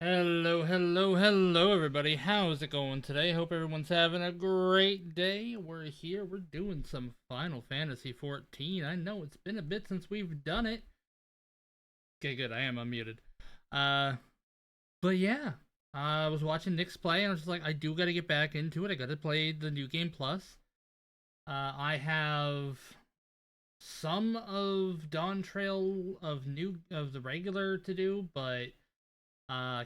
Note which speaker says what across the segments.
Speaker 1: Hello, hello, hello, everybody. How's it going today? Hope everyone's having a great day. We're here. We're doing some Final Fantasy 14. I know it's been a bit since we've done it. Okay, good. I am unmuted. Uh, but yeah, I was watching Nick's play, and I was just like, I do got to get back into it. I got to play the new game plus. I have some of Dawn Trail of the regular to do, but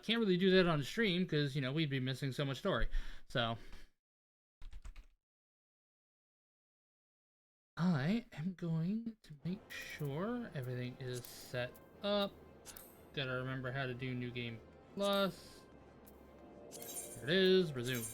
Speaker 1: can't really do that on stream because we'd be missing so much story. So I am going to make sure everything is set up. Gotta remember how to do New Game Plus. There it is. Resume.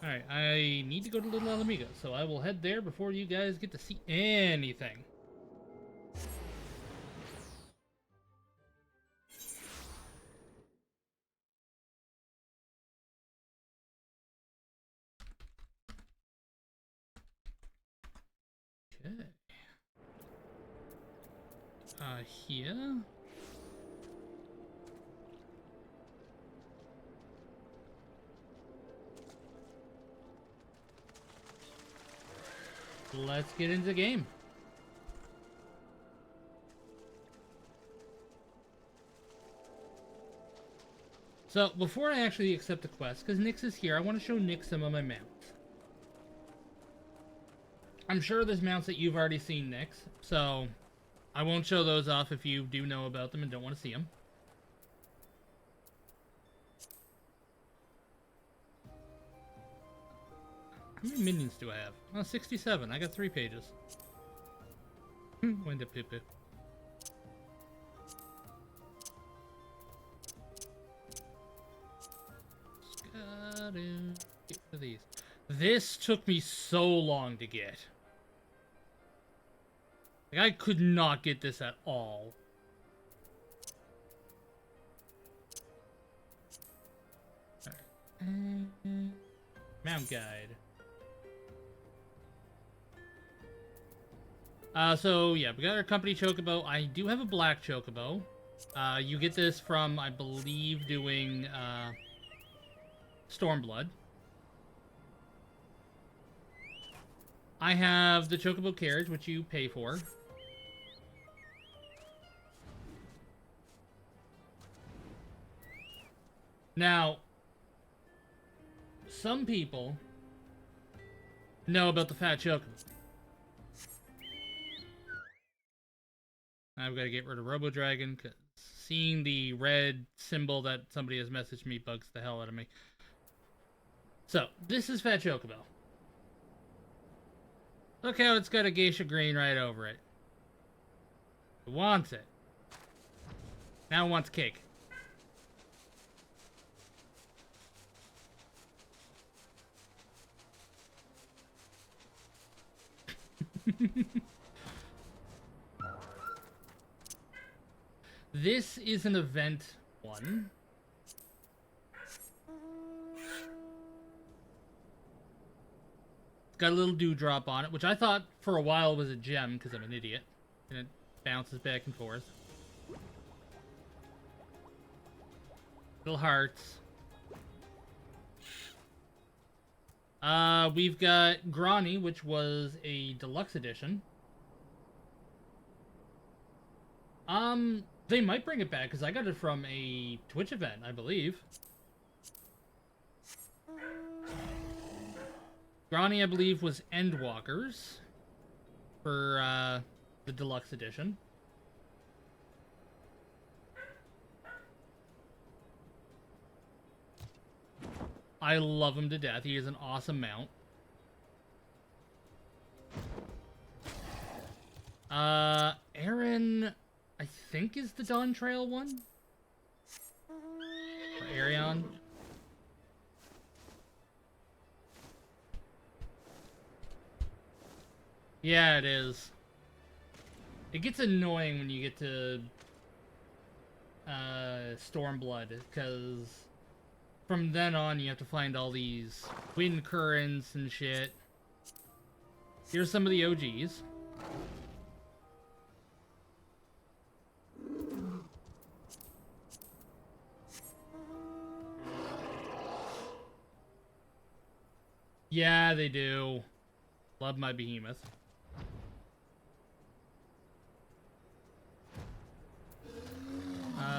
Speaker 1: Alright, I need to go to Little Alameda, so I will head there before you guys get to see anything. Okay. Here. Let's get into the game. So, before I actually accept the quest, because Nyx is here, I want to show Nyx some of my mounts. I'm sure there's mounts that you've already seen, Nyx, so I won't show those off if you do know about them and don't want to see them. How many minions do I have? Oh, 67. I got 3 pages. Wind up, poo-poo. Gotta get for these. This took me so long to get. Like, I could not get this at all. Right. Mount guide. So yeah, we got our company chocobo. I do have a black chocobo. You get this from, I believe, doing Stormblood. I have the chocobo carriage, which you pay for. Now, some people know about the fat chocobo. I've got to get rid of Robo Dragon because seeing the red symbol that somebody has messaged me bugs the hell out of me. So, this is Fat Chocobo. Look how it's got a geisha green right over it. It wants it. Now it wants cake. This is an event one. It's got a little dewdrop on it, which I thought for a while was a gem because I'm an idiot. And it bounces back and forth. Little hearts. We've got Grani, which was a deluxe edition. They might bring it back because I got it from a Twitch event, I believe. Grani, I believe, was Endwalkers for the deluxe edition. I love him to death. He is an awesome mount. Aaron, I think, is the Dawn Trail one? Or Arion? Yeah, it is. It gets annoying when you get to Stormblood, because from then on you have to find all these wind currents and shit. Here's some of the OGs. Yeah, they do. Love my behemoth.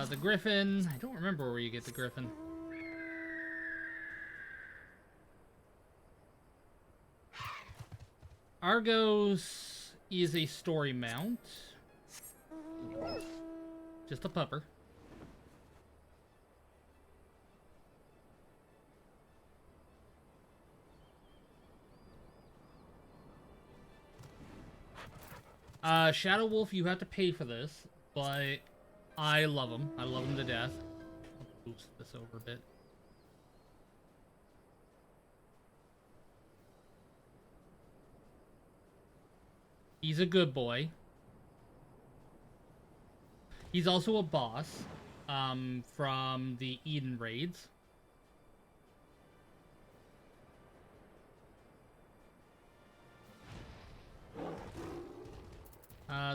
Speaker 1: The Griffin. I don't remember where you get the Griffin. Argos is a story mount. Just a pupper. Shadow Wolf, you have to pay for this, but I love him. I love him to death. I'll boost this over a bit. He's a good boy. He's also a boss from the Eden raids.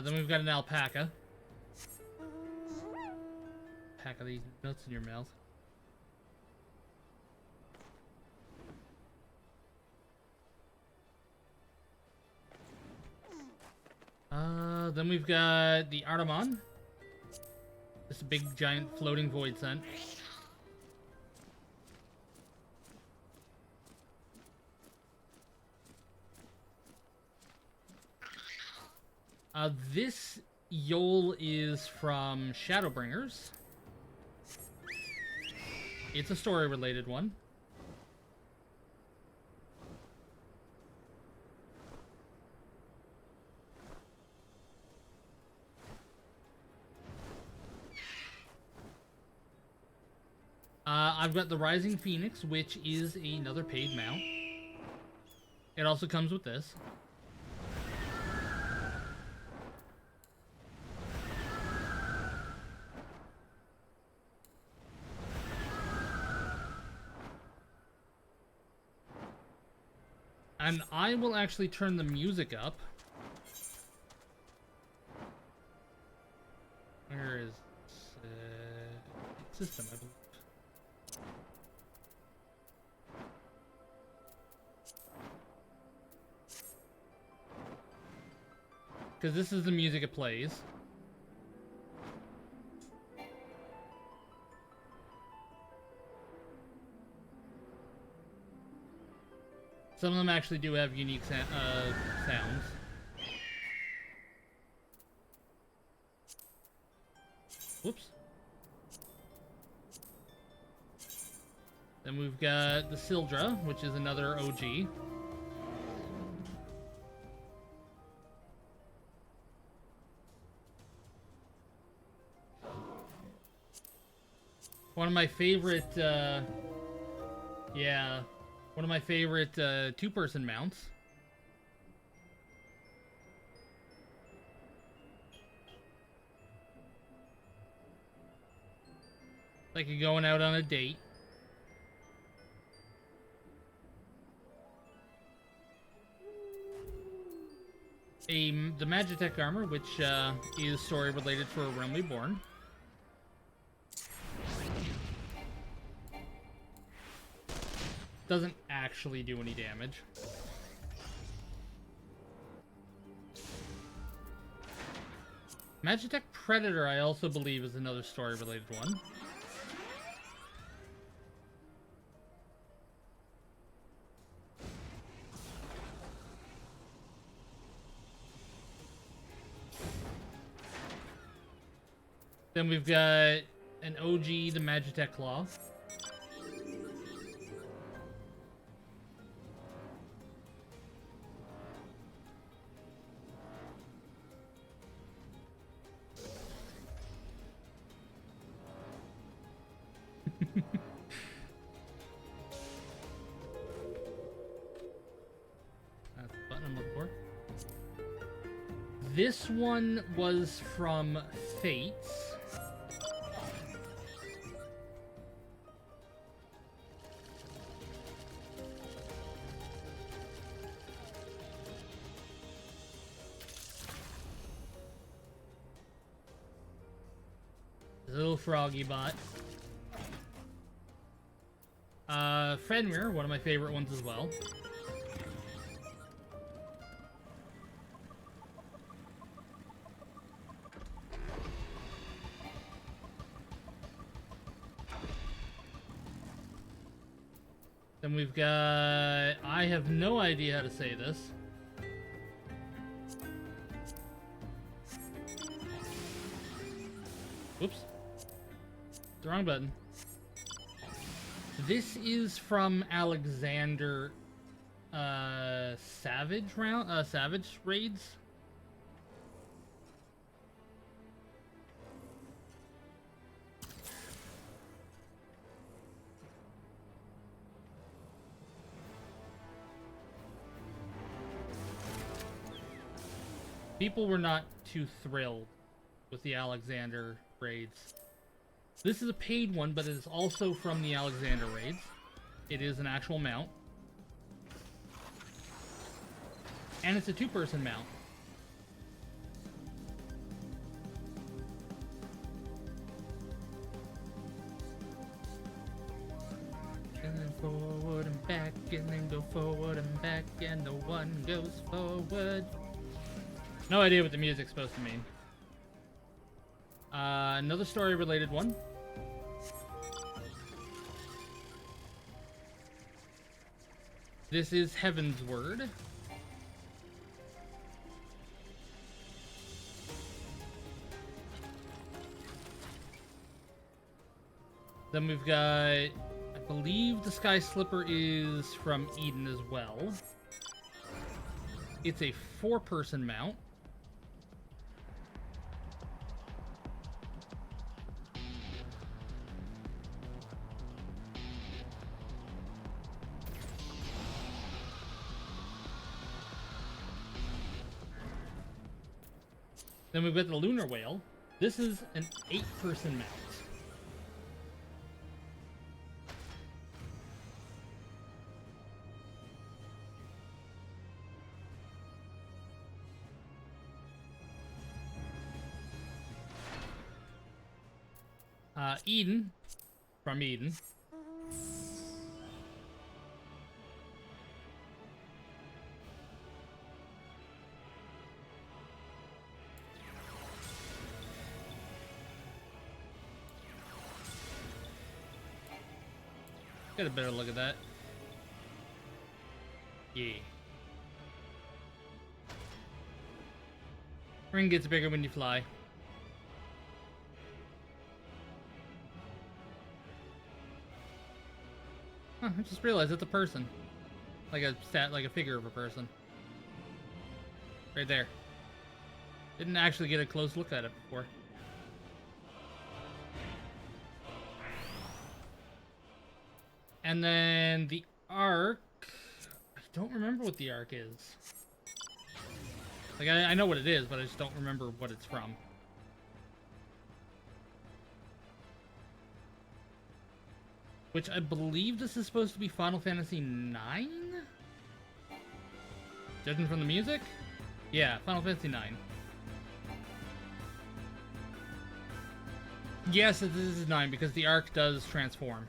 Speaker 1: Then we've got an alpaca. Pack of these nuts in your mouth. Then we've got the Artemon. This big giant floating void scent. This Yol is from Shadowbringers. It's a story-related one. I've got the Rising Phoenix, which is another paid mount. It also comes with this. And I will actually turn the music up. Where is system, I believe. Because this is the music it plays. Some of them actually do have unique sounds. Whoops. Then we've got the Sildra, which is another OG. One of my favorite, one of my favorite two-person mounts. Like you're going out on a date. The Magitech armor, which is story related for A Realm Reborn. Doesn't actually do any damage. Magitech Predator, I also believe, is another story-related one. Then we've got an OG, the Magitech Claw. That's the button I'm looking for. This one was from Fates. Little froggy bot. Fenrir, one of my favorite ones as well. Then we've got... I have no idea how to say this. Whoops. The wrong button. This is from Alexander Savage Raids. People were not too thrilled with the Alexander Raids. This is a paid one, but it is also from the Alexander Raids. It is an actual mount. And it's a two-person mount. And then forward and back, and then go forward and back, and the one goes forward. No idea what the music's supposed to mean. Another story-related one. This is Heaven's Word. Then we've got, I believe the Sky Slipper is from Eden as well. It's a four-person mount. Then we've got the Lunar Whale. This is an 8-person mount. Eden, from Eden. Get a better look at that. Yeah. Ring gets bigger when you fly. Huh, I just realized it's a person. Like a figure of a person. Right there. Didn't actually get a close look at it before. And then the Ark, I don't remember what the Ark is. Like, I know what it is, but I just don't remember what it's from. Which I believe this is supposed to be Final Fantasy IX? Judging from the music? Yeah, Final Fantasy IX. Yes, this is 9 because the Ark does transform.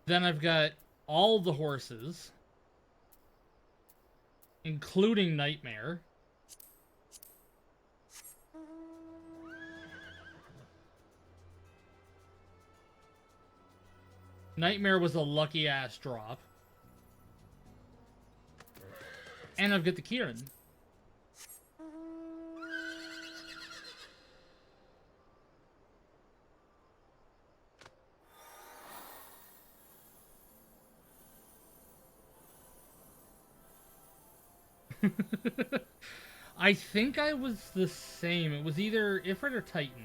Speaker 1: Then I've got all the horses, including Nightmare. Nightmare was a lucky ass drop. And I've got the Kieran. I think I was the same. It was either Ifrit or Titan.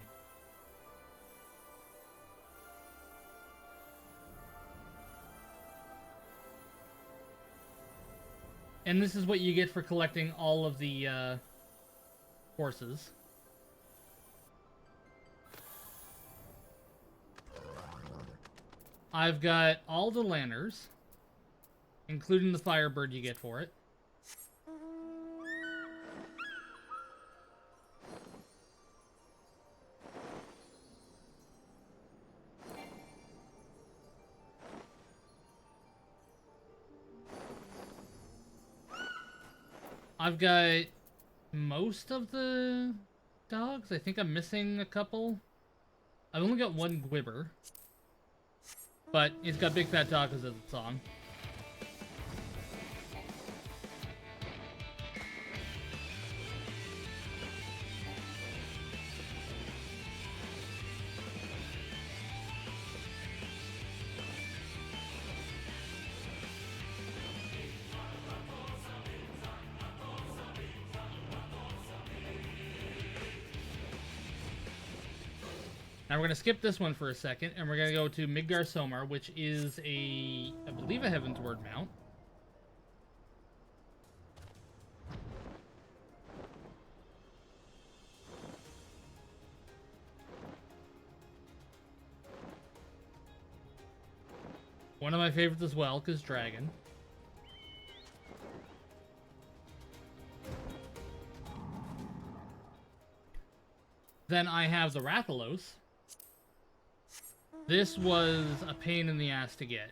Speaker 1: And this is what you get for collecting all of the horses. I've got all the lanners, including the Firebird you get for it. I've got most of the dogs. I think I'm missing a couple. I've only got one Gwibber. But he's got Big Fat Tacos as a song. Now we're going to skip this one for a second, and we're going to go to Midgar Somar, which is I believe a Heavensward mount. One of my favorites as well, because Dragon. Then I have the Rathalos. This was a pain in the ass to get.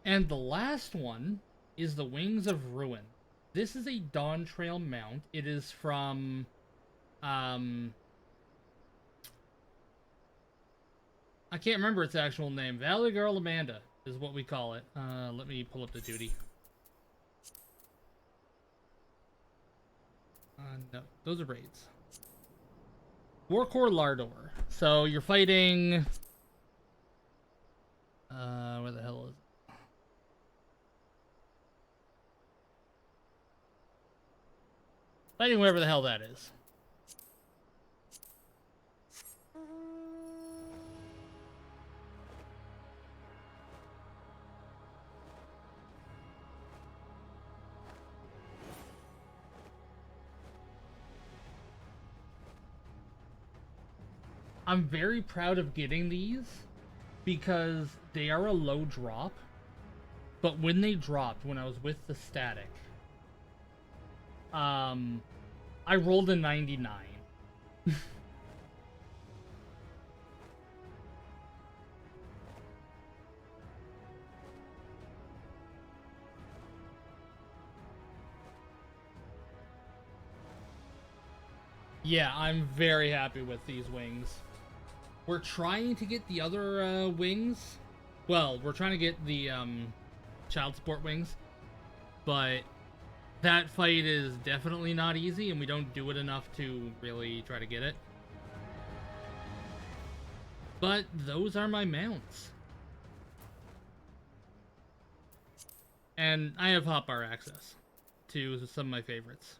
Speaker 1: And the last one is the Wings of Ruin. This is a Dawntrail mount. It is from I can't remember its actual name. Valley Girl Amanda is what we call it. Let me pull up the duty. No, those are raids. Warcore Lardor. So you're fighting... where the hell is it? Fighting wherever the hell that is. I'm very proud of getting these because they are a low drop, but when they dropped, when I was with the static, I rolled a 99. Yeah, I'm very happy with these wings. We're trying to get the other wings. Well, we're trying to get the child support wings, but that fight is definitely not easy, and we don't do it enough to really try to get it. But those are my mounts. And I have hotbar access to some of my favorites.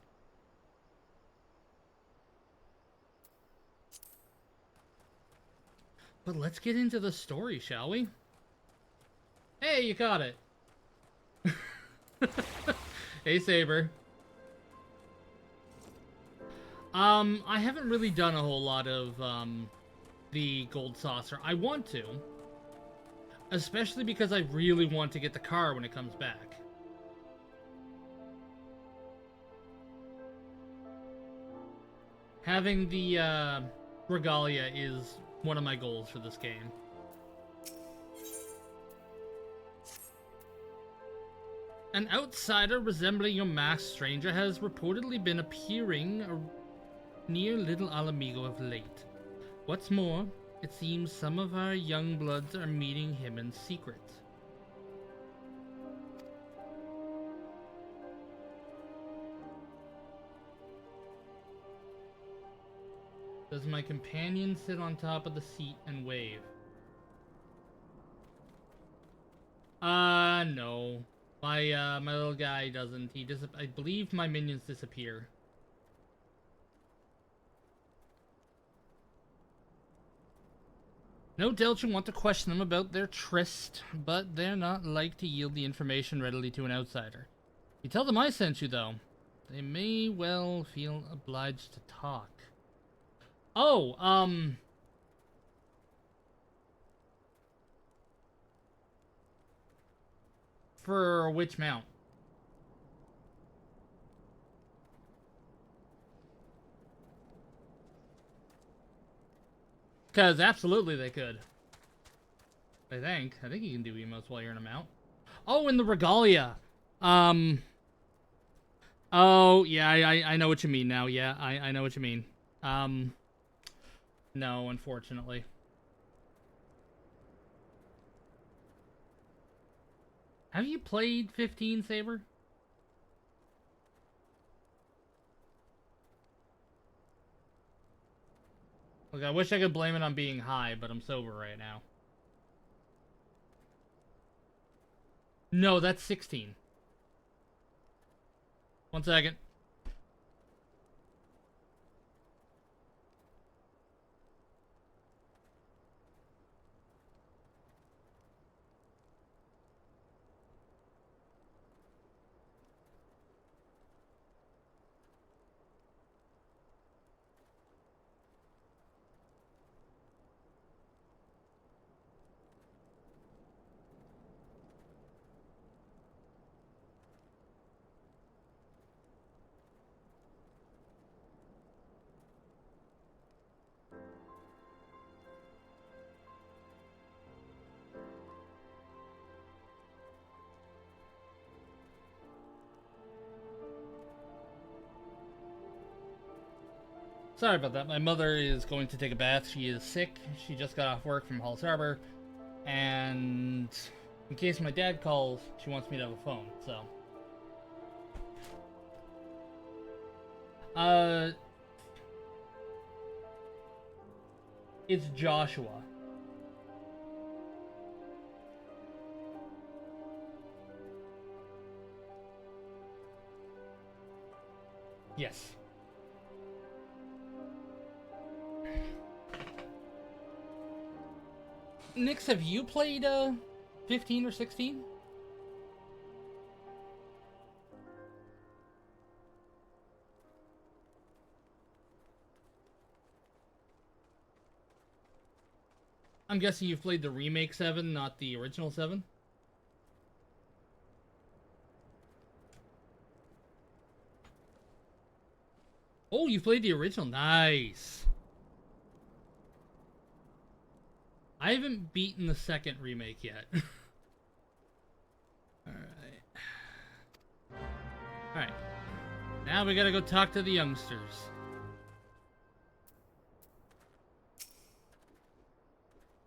Speaker 1: But let's get into the story, shall we? Hey, you caught it. Hey, Saber. I haven't really done a whole lot of, the Gold Saucer. I want to. Especially because I really want to get the car when it comes back. Having the, Regalia is one of my goals for this game. An outsider resembling a masked stranger has reportedly been appearing near Little Alamigo of late. What's more, it seems some of our young bloods are meeting him in secret. Does my companion sit on top of the seat and wave? No. My little guy doesn't. I believe my minions disappear. No doubt you want to question them about their tryst, but they're not like to yield the information readily to an outsider. You tell them I sent you, though. They may well feel obliged to talk. Oh, for which mount? Because absolutely they could. I think you can do emotes while you're in a mount. Oh, and the regalia. Oh, yeah, I know what you mean now. Yeah, I know what you mean. No, unfortunately. Have you played 15, Saber? Look, I wish I could blame it on being high, but I'm sober right now. No, that's 16. One second. Sorry about that. My mother is going to take a bath. She is sick. She just got off work from Halls Harbor. And in case my dad calls, she wants me to have a phone, so. It's Joshua. Yes. Nix, have you played 15 or 16? I'm guessing you've played the remake 7, not the original 7? Oh, you played the original. Nice. I haven't beaten the second remake yet. Alright. Alright. Now we gotta go talk to the youngsters.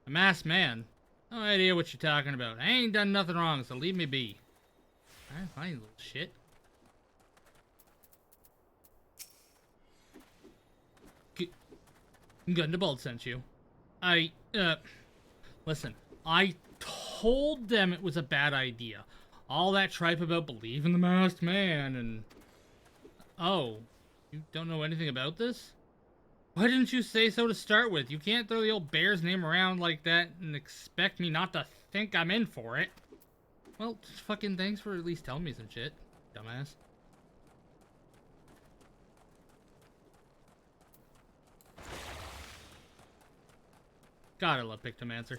Speaker 1: A masked man? No idea what you're talking about. I ain't done nothing wrong, so leave me be. Alright, fine, you little shit. Gundabald sent you. Listen, I told them it was a bad idea. All that tripe about believing the masked man and... Oh, you don't know anything about this? Why didn't you say so to start with? You can't throw the old bear's name around like that and expect me not to think I'm in for it. Well, just fucking thanks for at least telling me some shit, dumbass. God, I love Pictomancer.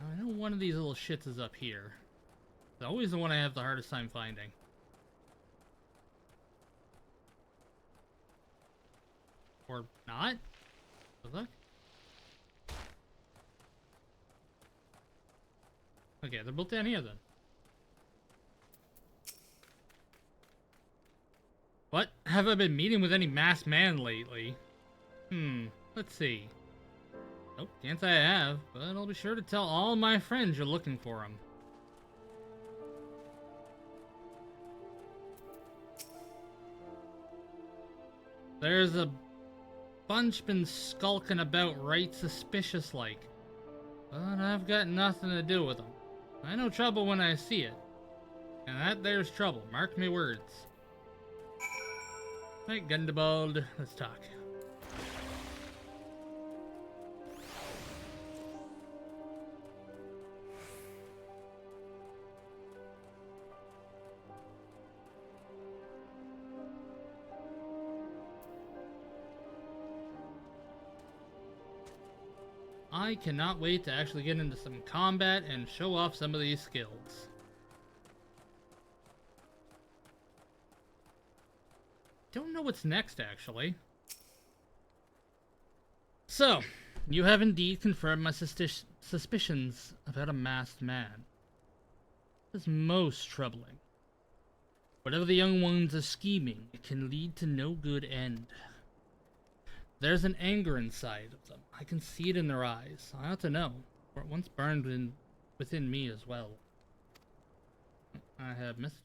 Speaker 1: I know one of these little shits is up here. It's always the one I have the hardest time finding. Or not? Look. Okay, they're both down here then. What? Have I been meeting with any masked man lately? Let's see. Nope, can't say I have, but I'll be sure to tell all my friends you're looking for him. There's a bunch been skulking about right suspicious like, but I've got nothing to do with them. I know trouble when I see it. And that there's trouble, mark me words. Right, Gundabald, let's talk. I cannot wait to actually get into some combat and show off some of these skills. what's next, actually. So, you have indeed confirmed my suspicions about a masked man. This is most troubling. Whatever the young ones are scheming, it can lead to no good end. There's an anger inside of them. I can see it in their eyes. I ought to know, for it once burned within me as well. I have messages.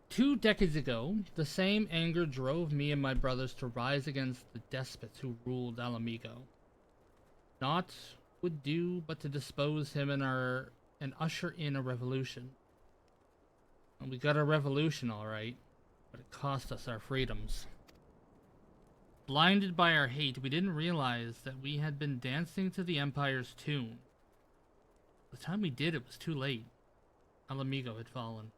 Speaker 1: 2 decades ago, the same anger drove me and my brothers to rise against the despots who ruled Alamigo. Naught would do but to dispose him and usher in a revolution. And we got a revolution, alright, but it cost us our freedoms. Blinded by our hate, we didn't realize that we had been dancing to the Empire's tune. By the time we did, it was too late. Alamigo had fallen.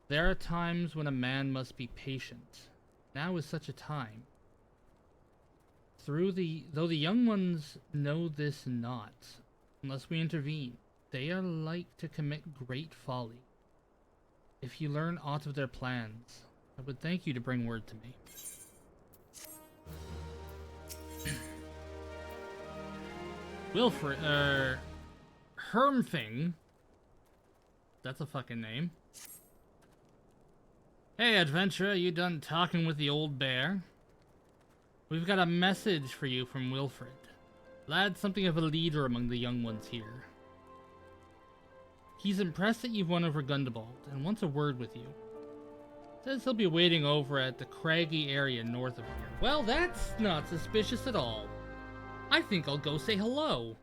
Speaker 1: There are times when a man must be patient. Now is such a time. Though the young ones know this not, unless we intervene, they are like to commit great folly. If you learn aught of their plans, I would thank you to bring word to me. Wilfred, Hermfing. That's a fucking name. Hey, adventurer, you done talking with the old bear? We've got a message for you from Wilfred. Lad's something of a leader among the young ones here. He's impressed that you've won over Gundabald and wants a word with you. Says he'll be waiting over at the craggy area north of here. Well, that's not suspicious at all. I think I'll go say hello.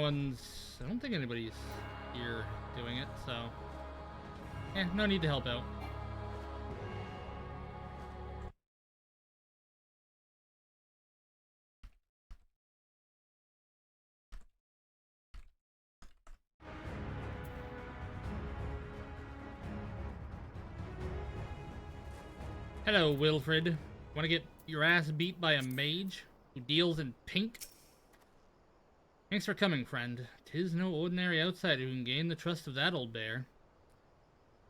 Speaker 1: I don't think anybody's here doing it, so... no need to help out. Hello, Wilfred. Want to get your ass beat by a mage who deals in pink? Thanks for coming, friend. 'Tis no ordinary outsider who can gain the trust of that old bear.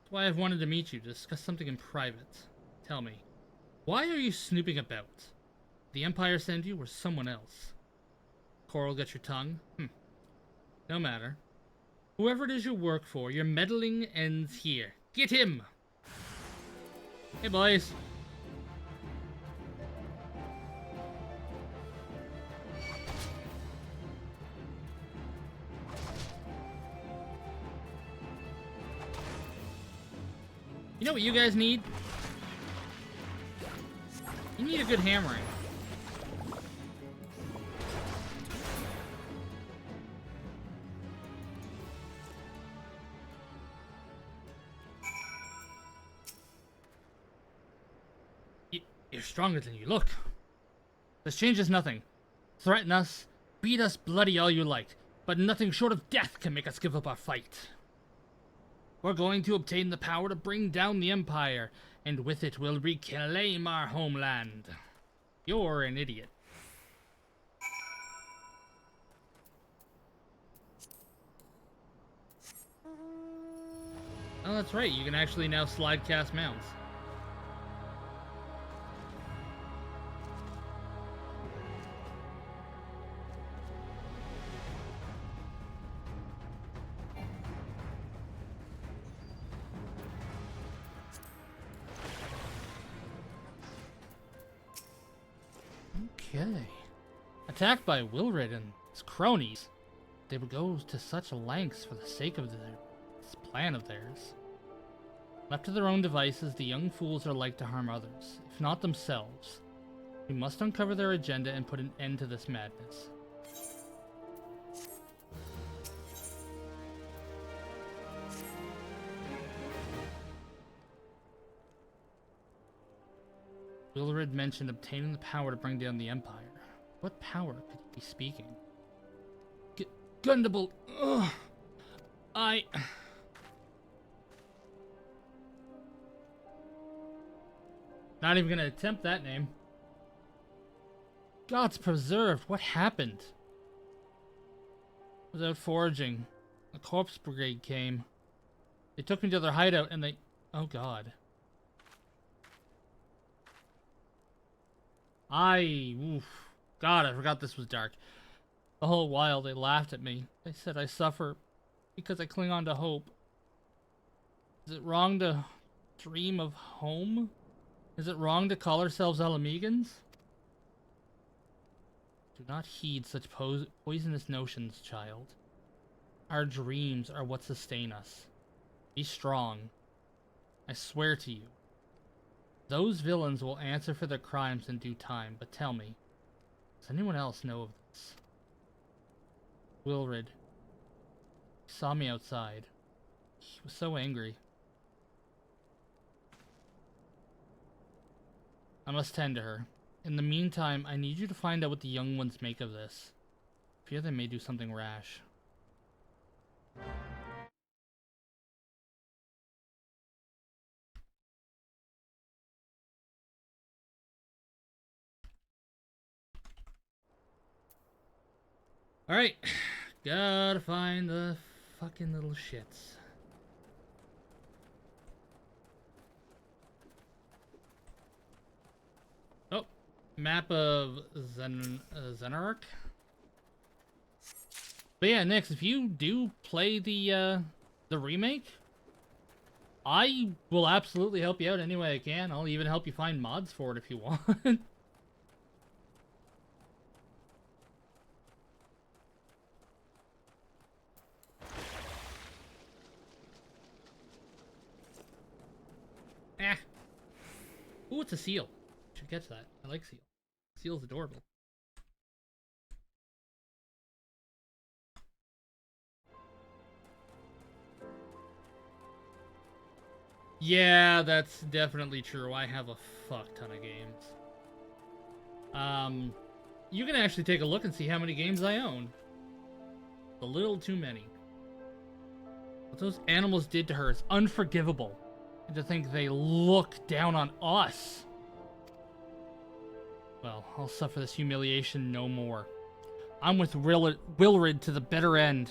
Speaker 1: That's why I've wanted to meet you to discuss something in private. Tell me, why are you snooping about? The Empire send you, or someone else? Coral got your tongue? No matter. Whoever it is you work for, your meddling ends here. Get him! Hey, boys. You know what you guys need? You need a good hammering. You're stronger than you look. This changes nothing. Threaten us, beat us bloody all you like, but nothing short of death can make us give up our fight. We're going to obtain the power to bring down the Empire, and with it we'll reclaim our homeland. You're an idiot. Oh, that's right, you can actually now slide cast mounts. Okay. Attacked by Wilfred and his cronies, they would go to such lengths for the sake of this plan of theirs. Left to their own devices, the young fools are like to harm others, if not themselves. We must uncover their agenda and put an end to this madness. Wilrid mentioned obtaining the power to bring down the Empire. What power could he be speaking? Gundabald! Ugh! Not even gonna attempt that name. Gods preserved, what happened? I was out foraging. The corpse brigade came. They took me to their hideout and they... Oh god. Oof. God, I forgot this was dark. The whole while they laughed at me. They said I suffer because I cling on to hope. Is it wrong to dream of home? Is it wrong to call ourselves Alamegans? Do not heed such poisonous notions, child. Our dreams are what sustain us. Be strong. I swear to you. Those villains will answer for their crimes in due time, but tell me, does anyone else know of this? Wilrid. He saw me outside. He was so angry. I must tend to her. In the meantime, I need you to find out what the young ones make of this. I fear they may do something rash. Alright. Gotta find the fucking little shits. Oh. Map of Zenark. But yeah, Nix, if you do play the remake, I will absolutely help you out any way I can. I'll even help you find mods for it if you want. Ooh, it's a seal. Should catch that. I like seal. Seal's adorable. Yeah, that's definitely true. I have a fuck ton of games. You can actually take a look and see how many games I own. A little too many. What those animals did to her is unforgivable. And to think they look down on us. Well, I'll suffer this humiliation no more. I'm with Wilrid to the bitter end.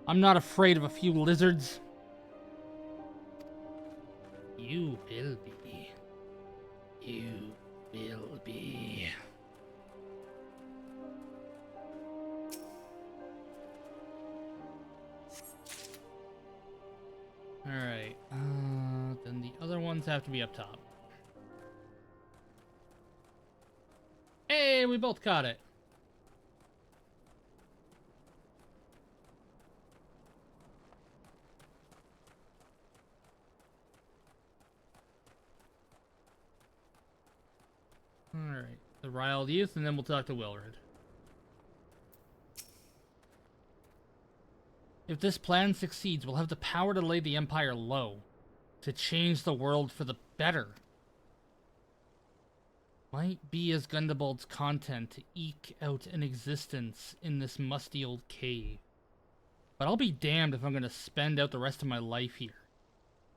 Speaker 1: I'm not afraid of a few lizards. You will be. You will be. Alright, then the other ones have to be up top. Hey, we both caught it. Alright, the Riled Youth, and then we'll talk to Wilrid. If this plan succeeds, we'll have the power to lay the Empire low. To change the world for the better. Might be as Gundabald's content to eke out an existence in this musty old cave. But I'll be damned if I'm gonna spend out the rest of my life here.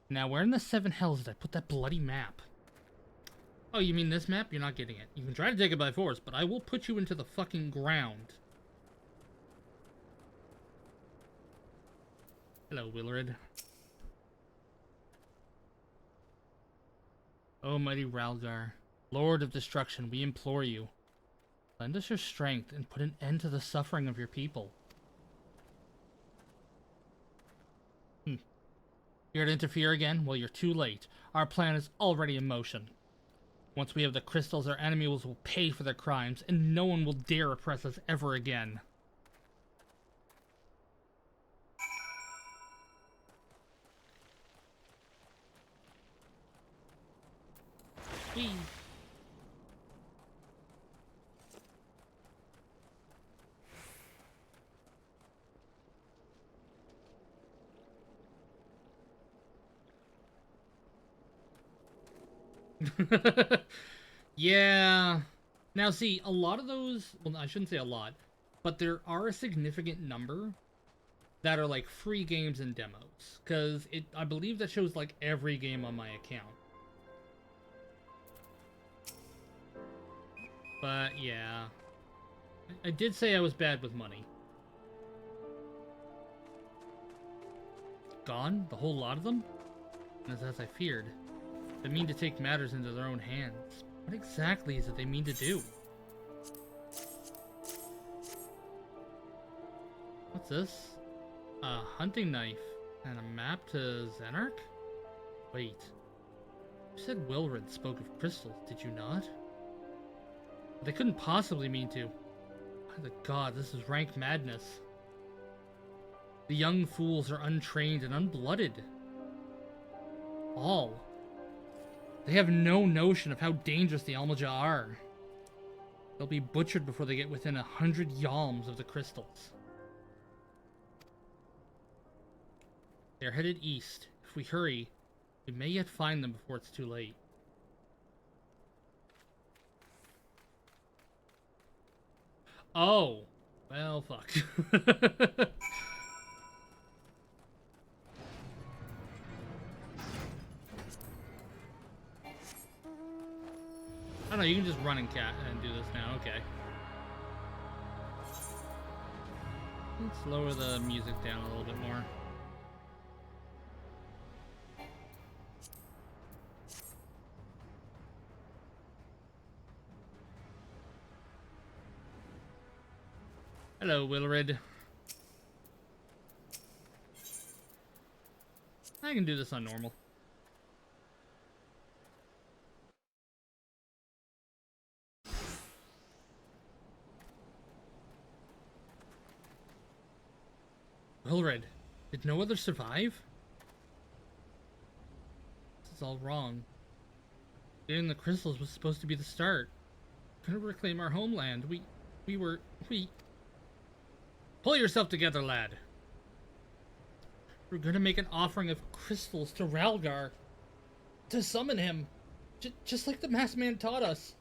Speaker 1: Now, where in the seven hells did I put that bloody map? Oh, you mean this map? You're not getting it. You can try to take it by force, but I will put you into the fucking ground. Hello, Wilrid. O mighty Ralgar, Lord of Destruction, we implore you. Lend us your strength and put an end to the suffering of your people. Here to interfere again? Well, you're too late. Our plan is already in motion. Once we have the crystals, our enemies will pay for their crimes, and no one will dare oppress us ever again. Please. Yeah. Now see, a lot of those, well, I shouldn't say a lot, but there are a significant number that are like free games and demos. Because I believe that shows like every game on my account. But yeah. I did say I was bad with money. Gone? The whole lot of them? As I feared. They mean to take matters into their own hands. What exactly is it they mean to do? What's this? A hunting knife and a map to Xenark? Wait. You said Wilred spoke of crystals, did you not? They couldn't possibly mean to. By the god, this is rank madness. The young fools are untrained and unblooded. All. They have no notion of how dangerous the Almaja are. They'll be butchered before they get within 100 yalms of the crystals. They're headed east. If we hurry, we may yet find them before it's too late. Oh. Well, fuck. Oh no, you can just run and do this now, okay. Let's lower the music down a little bit more. Hello, Wilred. I can do this on normal. Wilred, did no other survive? This is all wrong. Getting the crystals was supposed to be the start. Couldn't reclaim our homeland. We... Pull yourself together, lad. We're gonna make an offering of crystals to Ralgar. To summon him. Just like the masked man taught us.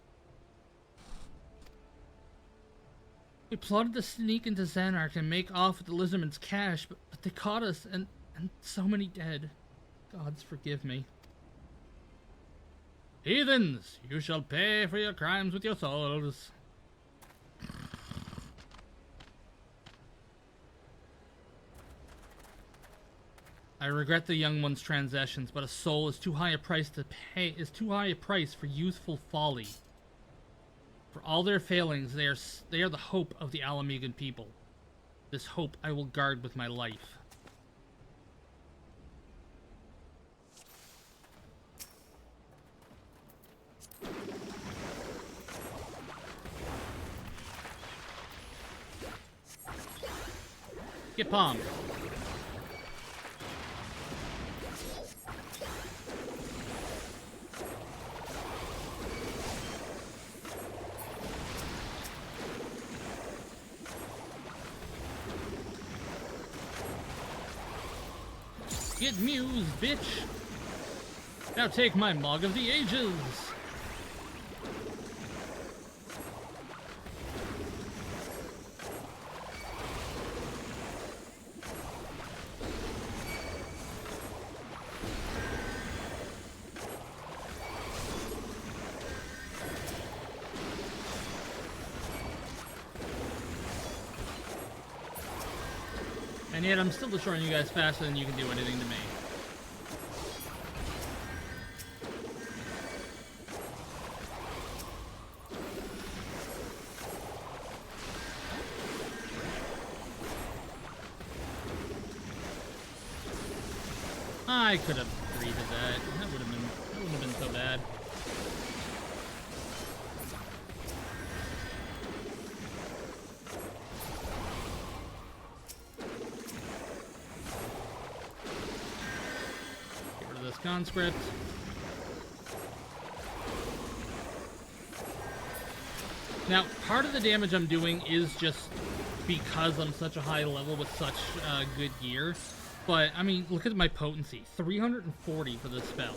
Speaker 1: We plotted to sneak into Xenark and make off with the Lizardman's cash, but they caught us, and so many dead. Gods forgive me. Heathens, you shall pay for your crimes with your souls. I regret the young one's transactions, but a soul is too high a price to pay. Is too high a price for youthful folly. For all their failings, they are the hope of the Alamegan people. This hope I will guard with my life. Get palmed. Get mused, bitch! Now take my Mog of the Ages! And yet I'm still destroying you guys faster than you can do anything to me. I could have greeted that. That wouldn't have been so bad. Conscript. Now, part of the damage I'm doing is just because I'm such a high level with such good gear. But, I mean, look at my potency. 340 for this spell.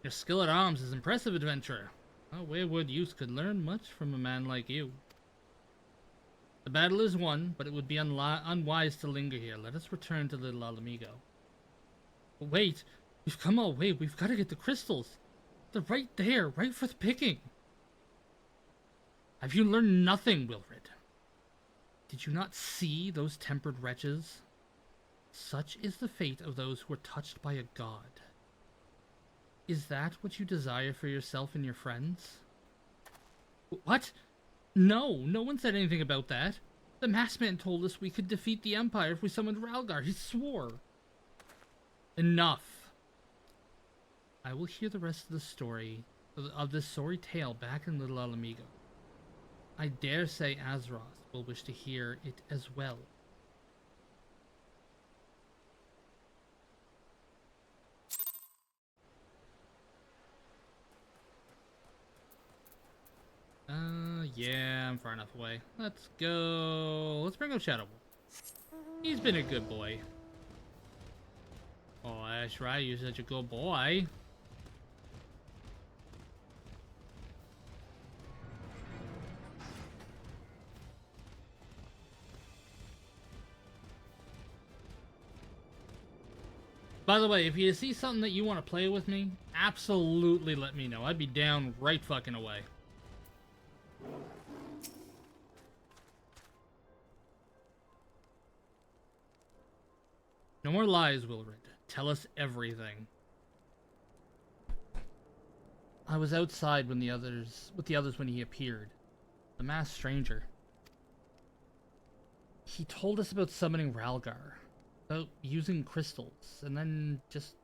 Speaker 1: Your skill at arms is impressive, adventurer. A wayward youth could learn much from a man like you. The battle is won, but it would be unwise to linger here. Let us return to Little Ala Mhigo. But wait, we've come all the way. We've got to get the crystals. They're right there, right for the picking. Have you learned nothing, Wilred? Did you not see those tempered wretches? Such is the fate of those who are touched by a god. Is that what you desire for yourself and your friends? What? No, no one said anything about that. The masked man told us we could defeat the Empire if we summoned Rhalgar. He swore. Enough. I will hear the rest of the story, of this sorry tale back in Little Ala Mhigo. I dare say Azeroth will wish to hear it as well. Yeah, I'm far enough away. Let's go. Let's bring up Shadow Wolf. He's been a good boy. Oh, that's right, you're such a good boy. By the way, if you see something that you want to play with me, absolutely let me know. I'd be down right fucking away. No more lies, Wilred. Tell us everything. I was outside with the others when he appeared. The masked stranger. He told us about summoning Rhalgar, about using crystals, and then just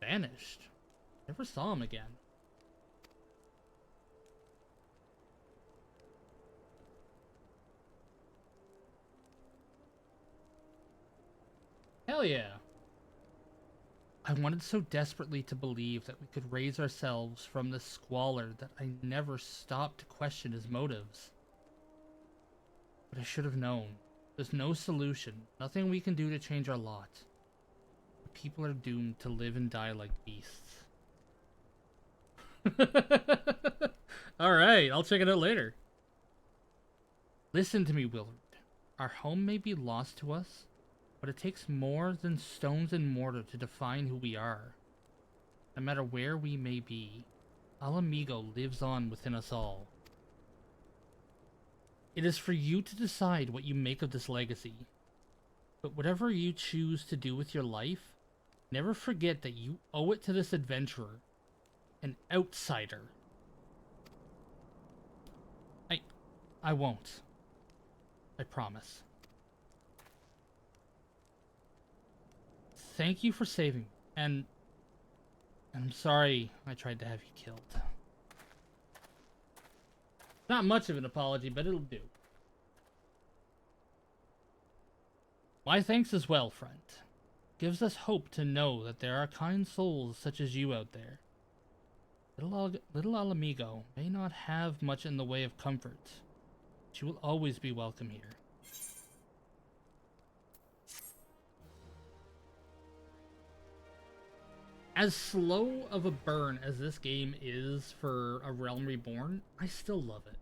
Speaker 1: vanished. Never saw him again. Hell yeah. I wanted so desperately to believe that we could raise ourselves from this squalor that I never stopped to question his motives. But I should have known. There's no solution, nothing we can do to change our lot. The people are doomed to live and die like beasts. Alright, I'll check it out later. Listen to me, Wilred. Our home may be lost to us, but it takes more than stones and mortar to define who we are. No matter where we may be, Ala Mhigo lives on within us all. It is for you to decide what you make of this legacy. But whatever you choose to do with your life, never forget that you owe it to this adventurer, an outsider. I won't. I promise. Thank you for saving me, and I'm sorry I tried to have you killed. Not much of an apology, but it'll do. My thanks as well, friend. Gives us hope to know that there are kind souls such as you out there. Little Ala Mhigo may not have much in the way of comfort, but you will always be welcome here. As slow of a burn as this game is for A Realm Reborn, I still love it.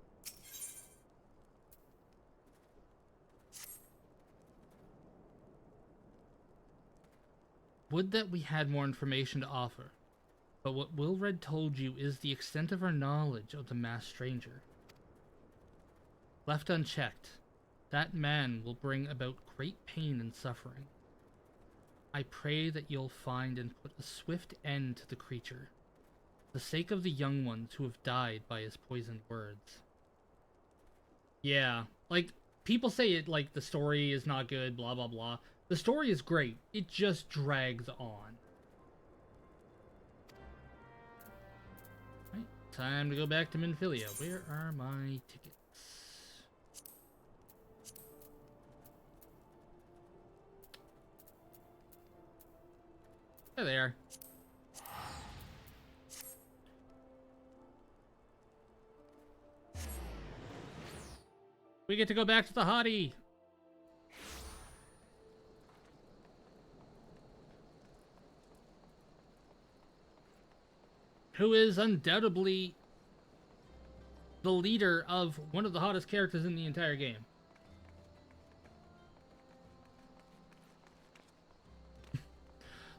Speaker 1: Would that we had more information to offer, but what Wilred told you is the extent of our knowledge of the masked stranger. Left unchecked, that man will bring about great pain and suffering. I pray that you'll find and put a swift end to the creature, for the sake of the young ones who have died by his poisoned words. Yeah, like, people say it like the story is not good, blah blah blah. The story is great, it just drags on. Right, time to go back to Minfilia. Where are my tickets? There they are. We get to go back to the hottie. who is undoubtedly the leader of one of the hottest characters in the entire game.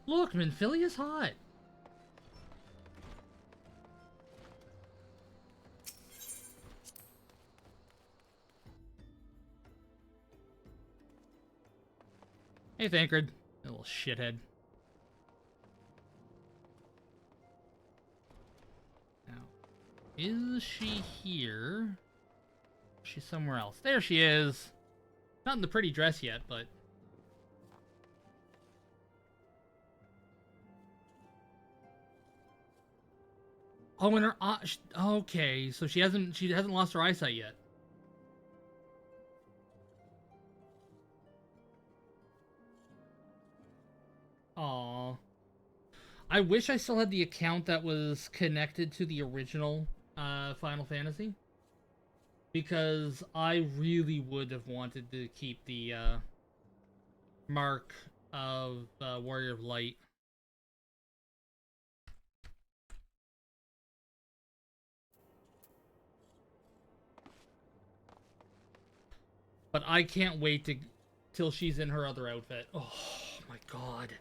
Speaker 1: Look, Minfilia's hot. Hey, Thancred. You little shithead. Now, is she here? She's somewhere else. There she is. Not in the pretty dress yet, but... Oh, and her okay, so she hasn't lost her eyesight yet. Aww. I wish I still had the account that was connected to the original Final Fantasy. Because I really would have wanted to keep the mark of Warrior of Light. But I can't wait till she's in her other outfit. Oh my god.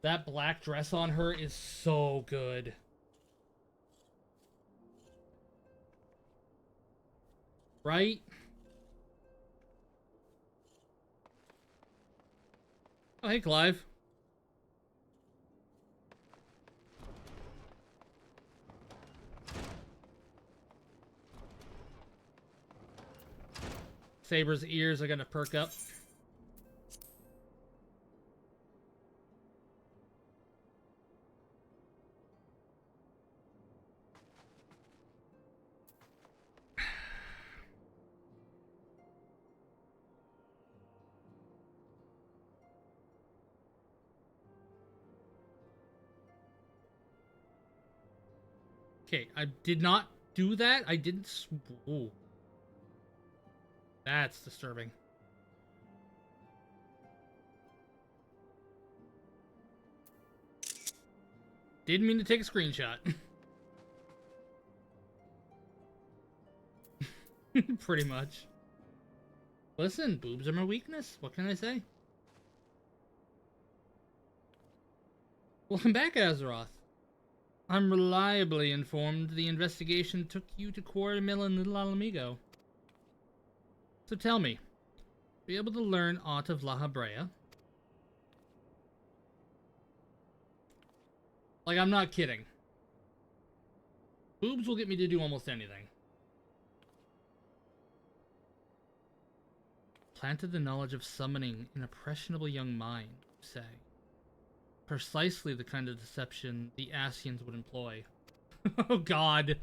Speaker 1: That black dress on her is so good. Right? Oh, hey, Clive. Saber's ears are gonna perk up. Okay, I did not do that. I didn't... Ooh. That's disturbing. Didn't mean to take a screenshot. Pretty much. Listen, boobs are my weakness. What can I say? Welcome back, Azeroth. I'm reliably informed the investigation took you to Quarry Mill in Little Alamigo. So tell me, were you able to learn aught of La Habrea? Like, I'm not kidding. Boobs will get me to do almost anything. Planted the knowledge of summoning an impressionable young mind, you say. Precisely the kind of deception the Ascians would employ. Oh god.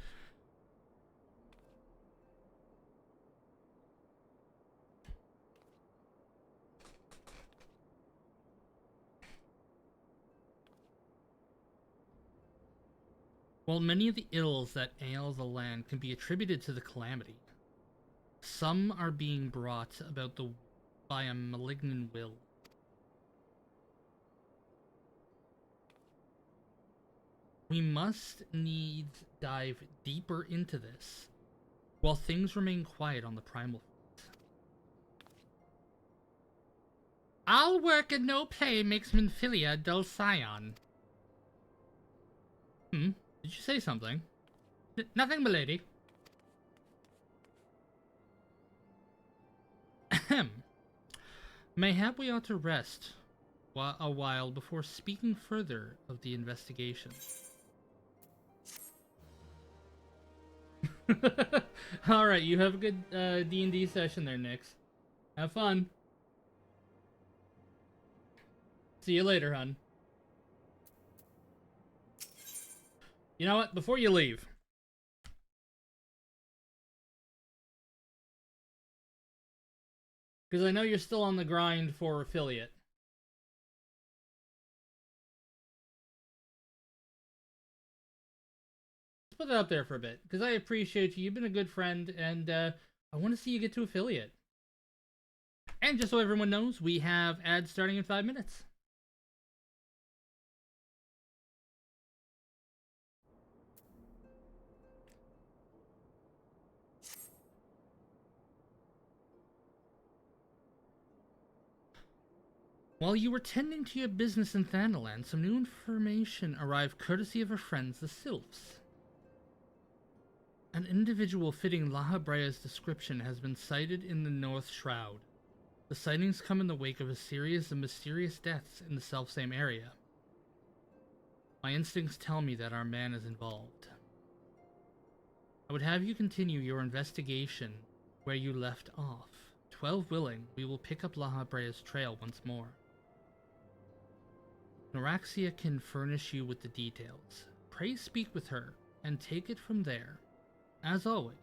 Speaker 1: While many of the ills that ail the land can be attributed to the calamity, some are being brought about by a malignant will. We must needs dive deeper into this, while things remain quiet on the primal front. All work and no play makes Minfilia dull scion. Did you say something? Nothing, milady. Ahem. Mayhap we ought to rest a while before speaking further of the investigation. Alright, you have a good D&D session there, Nyx. Have fun. See you later, hun. You know what? Before you leave, because I know you're still on the grind for affiliate. Let's put it up there for a bit, because I appreciate you. You've been a good friend, and I want to see you get to affiliate. And just so everyone knows, we have ads starting in 5 minutes. While you were tending to your business in Thanalan, some new information arrived courtesy of our friends, the Sylphs. An individual fitting Lahabrea's description has been sighted in the North Shroud. The sightings come in the wake of a series of mysterious deaths in the selfsame area. My instincts tell me that our man is involved. I would have you continue your investigation where you left off. 12 willing, we will pick up Lahabrea's trail once more. Noraxia can furnish you with the details. Pray speak with her, and take it from there. As always,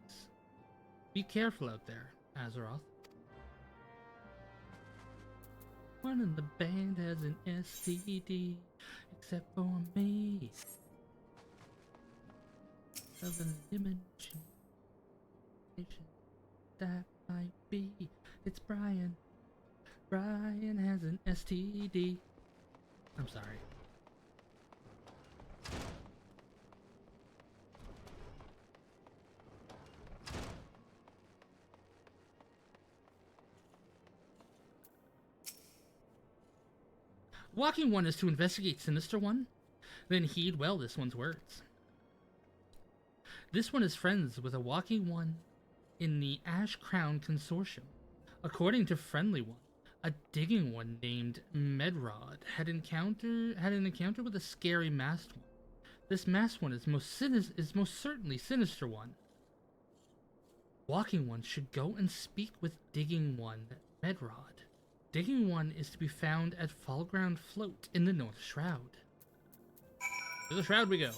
Speaker 1: be careful out there, Azeroth. One in the band has an STD, except for me. Of an dimension that might be. It's Brian. Brian has an STD. I'm sorry. Walking One is to investigate Sinister One? Then heed well this one's words. This one is friends with a Walking One in the Ash Crown Consortium. According to Friendly One, a digging one named Medrod had an encounter with a scary masked one. This masked one is most certainly Sinister One. Walking One should go and speak with Digging One, Medrod. Digging One is to be found at Fallground Float in the North Shroud. To the Shroud we go.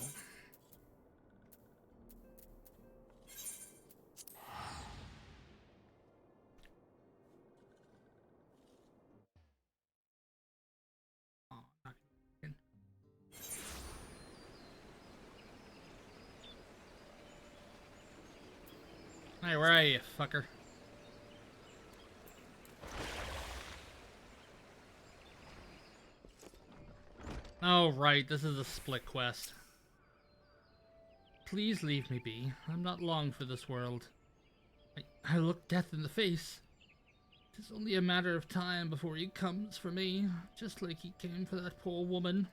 Speaker 1: Hey, where are you, fucker? Oh, right, this is a split quest. Please leave me be. I'm not long for this world. I look death in the face. It is only a matter of time before he comes for me, just like he came for that poor woman.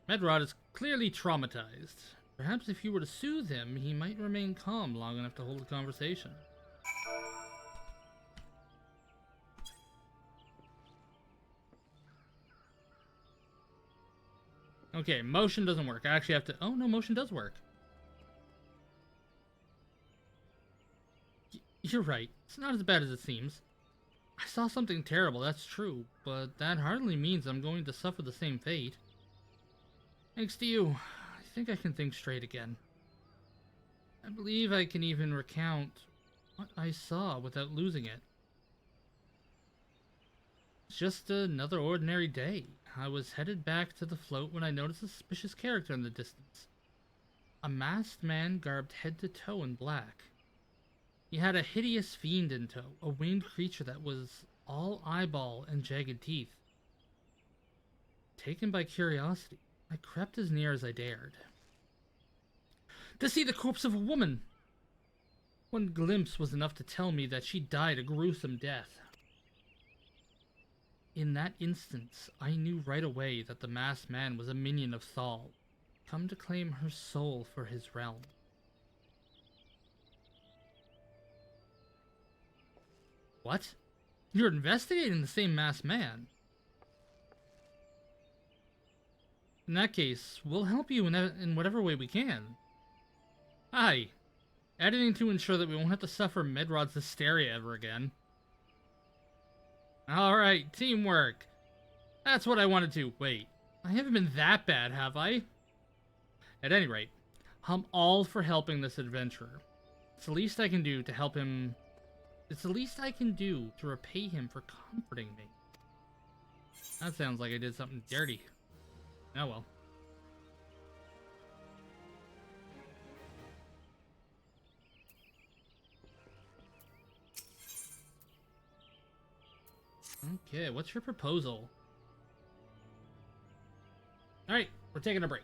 Speaker 1: Medrod is clearly traumatized. Perhaps if you were to soothe him, he might remain calm long enough to hold a conversation. Okay, motion doesn't work. I actually have to... Oh, no, motion does work. You're right. It's not as bad as it seems. I saw something terrible, that's true, but that hardly means I'm going to suffer the same fate. Thanks to you, I think I can think straight again. I believe I can even recount what I saw without losing it. It's just another ordinary day. I was headed back to the float when I noticed a suspicious character in the distance. A masked man garbed head to toe in black. He had a hideous fiend in tow, a winged creature that was all eyeball and jagged teeth. Taken by curiosity, I crept as near as I dared. To see the corpse of a woman! One glimpse was enough to tell me that she died a gruesome death. In that instance, I knew right away that the masked man was a minion of Thal, come to claim her soul for his realm. What? You're investigating the same masked man? In that case, we'll help you in whatever way we can. Aye. Editing to ensure that we won't have to suffer Medrod's hysteria ever again. Alright, teamwork. That's what I wanted to. Wait, I haven't been that bad, have I? At any rate, I'm all for helping this adventurer. It's the least I can do to help him. It's the least I can do to repay him for comforting me. That sounds like I did something dirty. Oh well. Okay, what's your proposal? Alright, we're taking a break.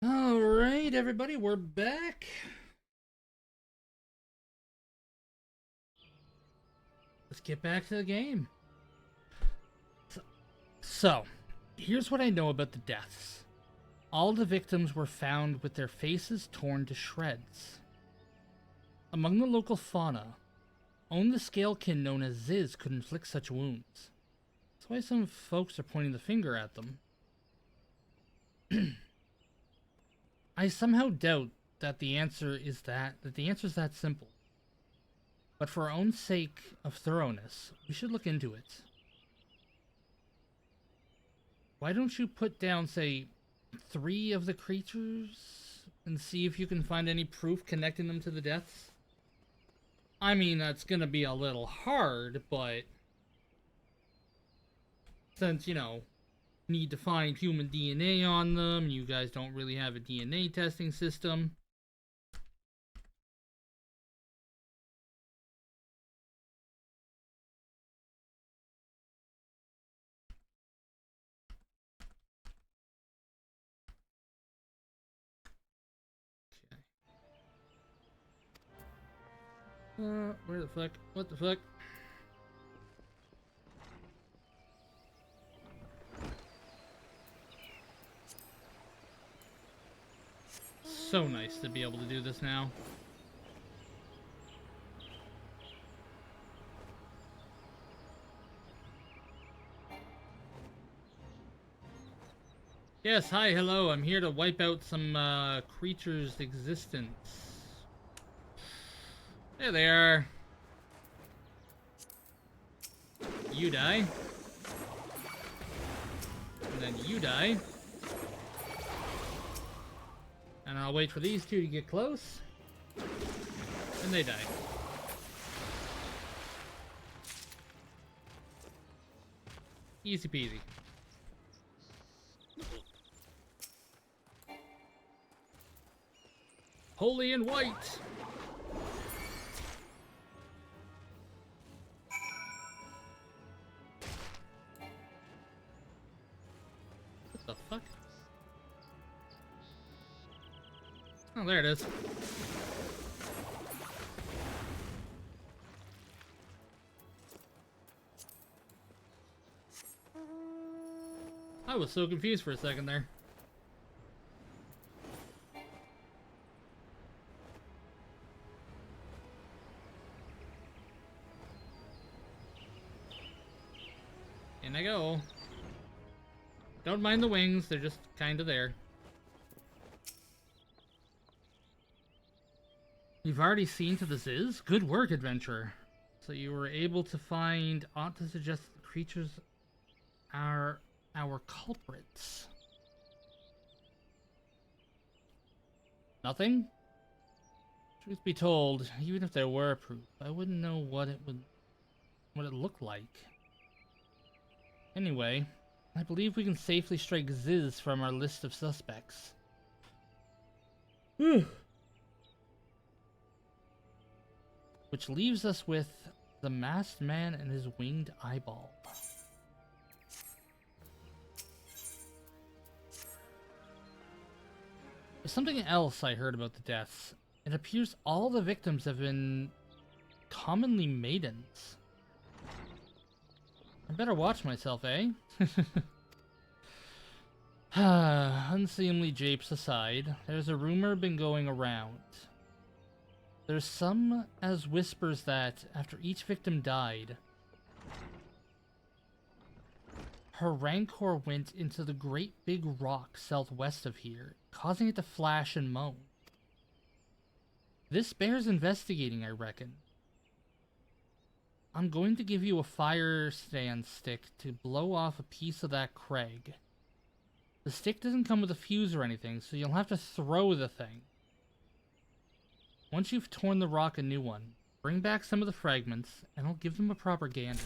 Speaker 1: Alright, everybody, we're back. Let's get back to the game. So, here's what I know about the deaths. All the victims were found with their faces torn to shreds. Among the local fauna, only the scalekin known as Ziz could inflict such wounds. That's why some folks are pointing the finger at them. I somehow doubt that the answer is that simple. But for our own sake of thoroughness, we should look into it. Why don't you put down, say, 3 of the creatures and see if you can find any proof connecting them to the deaths? I mean, that's gonna be a little hard, but since, you know, need to find human DNA on them, you guys don't really have a DNA testing system. Where the fuck? What the fuck? So nice to be able to do this now. Yes, hi, hello. I'm here to wipe out some creatures' existence. There they are. You die. And then you die. And I'll wait for these 2 to get close. And they die. Easy peasy. Holy and white! What the fuck? Oh, there it is. I was so confused for a second there. In I go. Don't mind the wings, they're just kinda there. You've already seen to the Ziz? Good work, adventurer. So you were able to find aught to suggest the creatures are our culprits. Nothing? Truth be told, even if there were proof, I wouldn't know what it looked like. Anyway, I believe we can safely strike Ziz from our list of suspects. Which leaves us with the masked man and his winged eyeball. There's something else I heard about the deaths. It appears all the victims have been commonly maidens. I better watch myself, eh? Unseemly japes aside, there's a rumor been going around. There's some as whispers that, after each victim died, her rancor went into the great big rock southwest of here, causing it to flash and moan. This bears investigating, I reckon. I'm going to give you a fire stand stick to blow off a piece of that crag. The stick doesn't come with a fuse or anything, so you'll have to throw the thing. Once you've torn the rock a new one, bring back some of the fragments, and I'll give them a proper gander.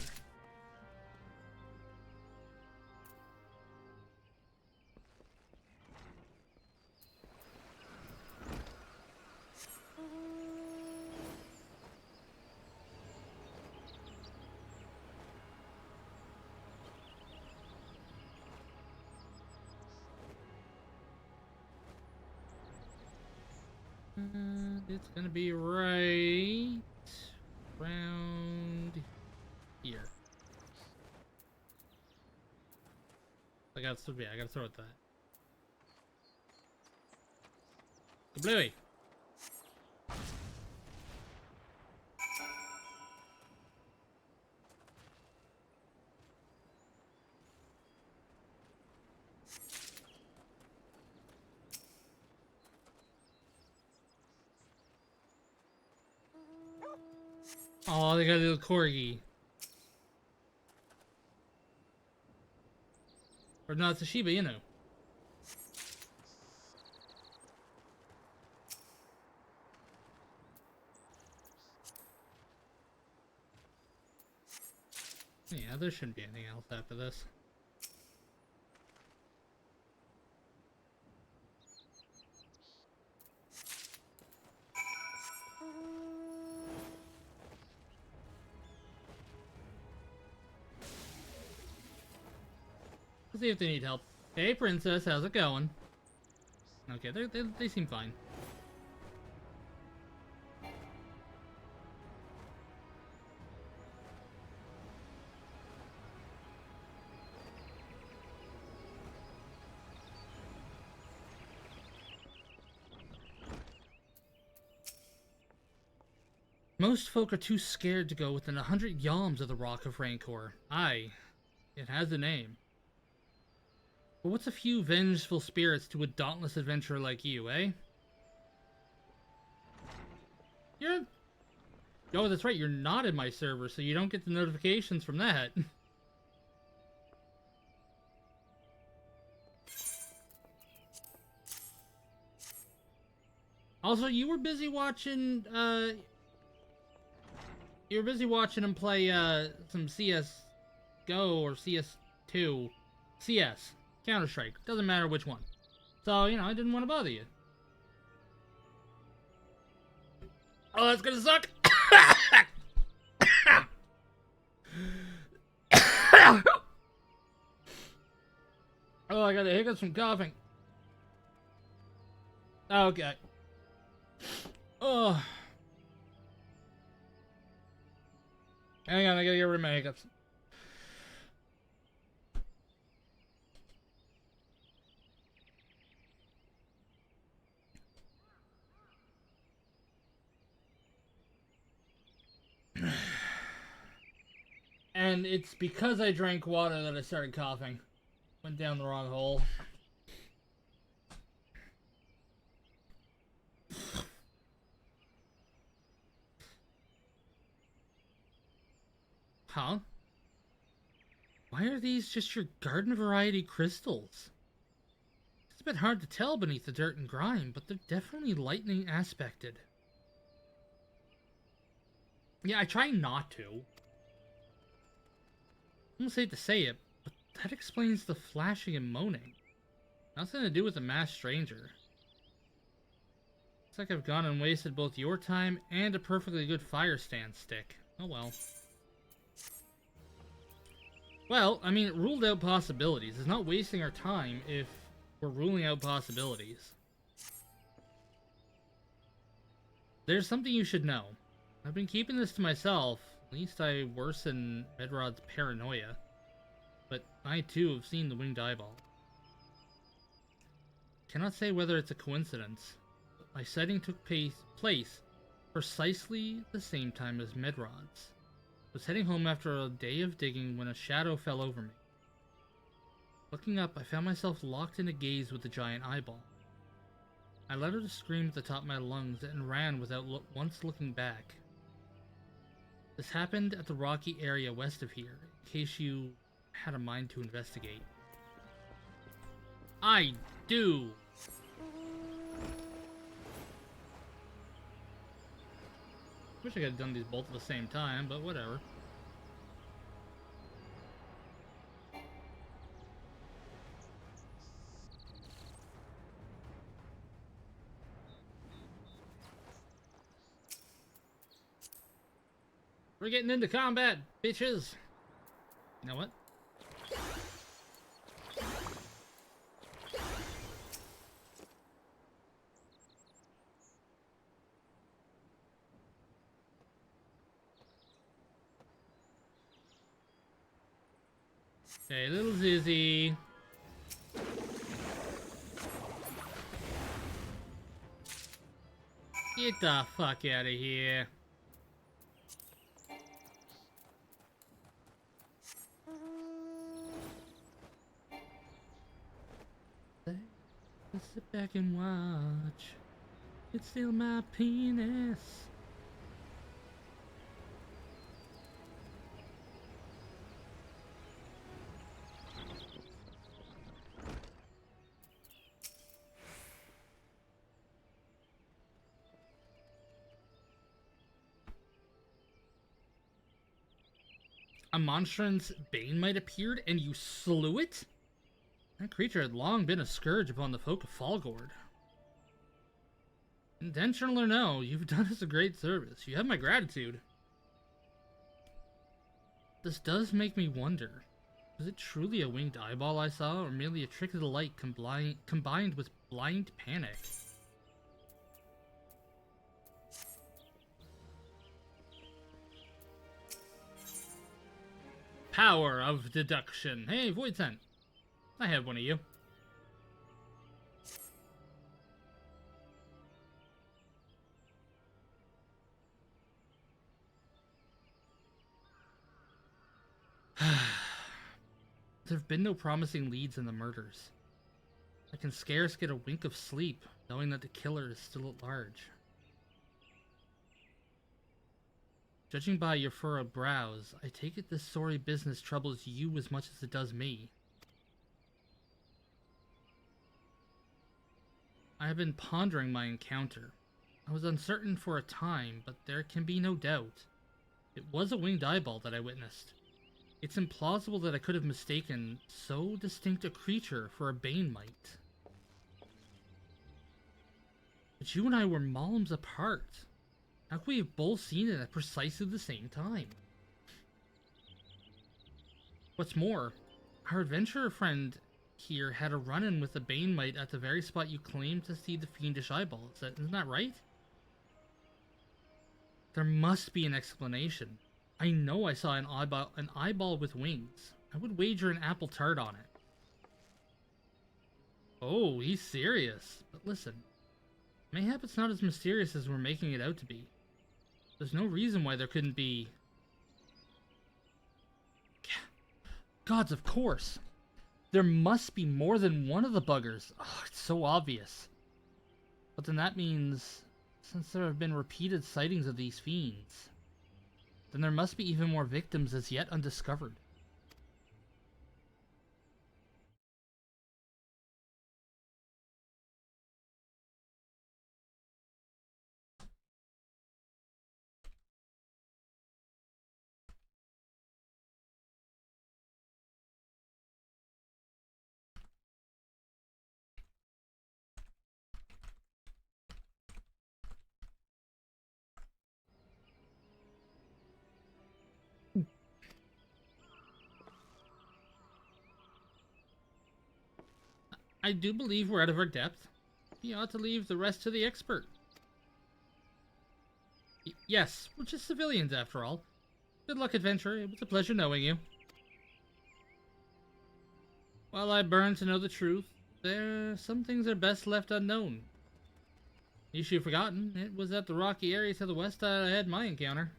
Speaker 1: It's gonna be right around here. I gotta throw it that. Bluey. Oh, they got a little corgi. Or no, it's a Shiba Inu. Yeah, there shouldn't be anything else after this. Let's see if they need help. Hey, princess, how's it going? Okay, they seem fine. Most folk are too scared to go within 100 yalms of the Rock of Rancor. Aye, it has a name. But what's a few vengeful spirits to a dauntless adventurer like you, eh? You're... Oh, that's right, you're not in my server, so you don't get the notifications from that. Also, you were busy watching, You were busy watching him play, some CS-GO or CS2. CS. Counter-Strike. Doesn't matter which one. So, you know, I didn't want to bother you. Oh, that's gonna suck! Oh, I got the hiccups from coughing. Okay. Oh. Hang on, I gotta get rid of my hiccups. And it's because I drank water that I started coughing. Went down the wrong hole. Huh? Why are these just your garden variety crystals? It's a bit hard to tell beneath the dirt and grime, but they're definitely lightning aspected. Yeah, I try not to. I almost hate to say it, but that explains the flashing and moaning. Nothing to do with a masked stranger. Looks like I've gone and wasted both your time and a perfectly good fire stand stick. Oh well. Well, I mean, it ruled out possibilities. It's not wasting our time if we're ruling out possibilities. There's something you should know. I've been keeping this to myself. At least I worsen Medrod's paranoia. But I too have seen the winged eyeball. Cannot say whether it's a coincidence. But my sighting took place precisely the same time as Medrod's. I was heading home after a day of digging when a shadow fell over me. Looking up, I found myself locked in a gaze with the giant eyeball. I let out a scream at the top of my lungs and ran without once looking back. This happened at the rocky area west of here, in case you had a mind to investigate. I do! Wish I could have done these both at the same time, but whatever. We're getting into combat, bitches! You know what? Hey, little Zizzy. Get the fuck out of here. Let's sit back and watch. It's still my penis. A monstrance Banemite appeared and you slew it? That creature had long been a scourge upon the folk of Falgord. Intentional or no, you've done us a great service. You have my gratitude. This does make me wonder. Was it truly a winged eyeball I saw, or merely a trick of the light combined with blind panic? Power of deduction. Hey, Voidsent. I have one of you. There have been no promising leads in the murders. I can scarce get a wink of sleep, knowing that the killer is still at large. Judging by your furrowed brows, I take it this sorry business troubles you as much as it does me. I have been pondering my encounter. I was uncertain for a time, but there can be no doubt. It was a winged eyeball that I witnessed. It's implausible that I could have mistaken so distinct a creature for a Banemite. But you and I were malms apart. How could we have both seen it at precisely the same time? What's more, our adventurer friend here had a run-in with the Banemite at the very spot you claimed to see the fiendish eyeball. Isn't that right? There must be an explanation. I know I saw an eyeball with wings. I would wager an apple tart on it. Oh, he's serious. But listen, mayhap it's not as mysterious as we're making it out to be. There's no reason why there couldn't be... Gods, of course! There must be more than one of the buggers. Oh, it's so obvious. But then that means, since there have been repeated sightings of these fiends, then there must be even more victims as yet undiscovered. I do believe we're out of our depth. He ought to leave the rest to the expert. Yes, we're just civilians after all. Good luck, adventurer. It was a pleasure knowing you. While I burn to know the truth, some things are best left unknown. You've forgotten, it was at the rocky area to the west I had my encounter.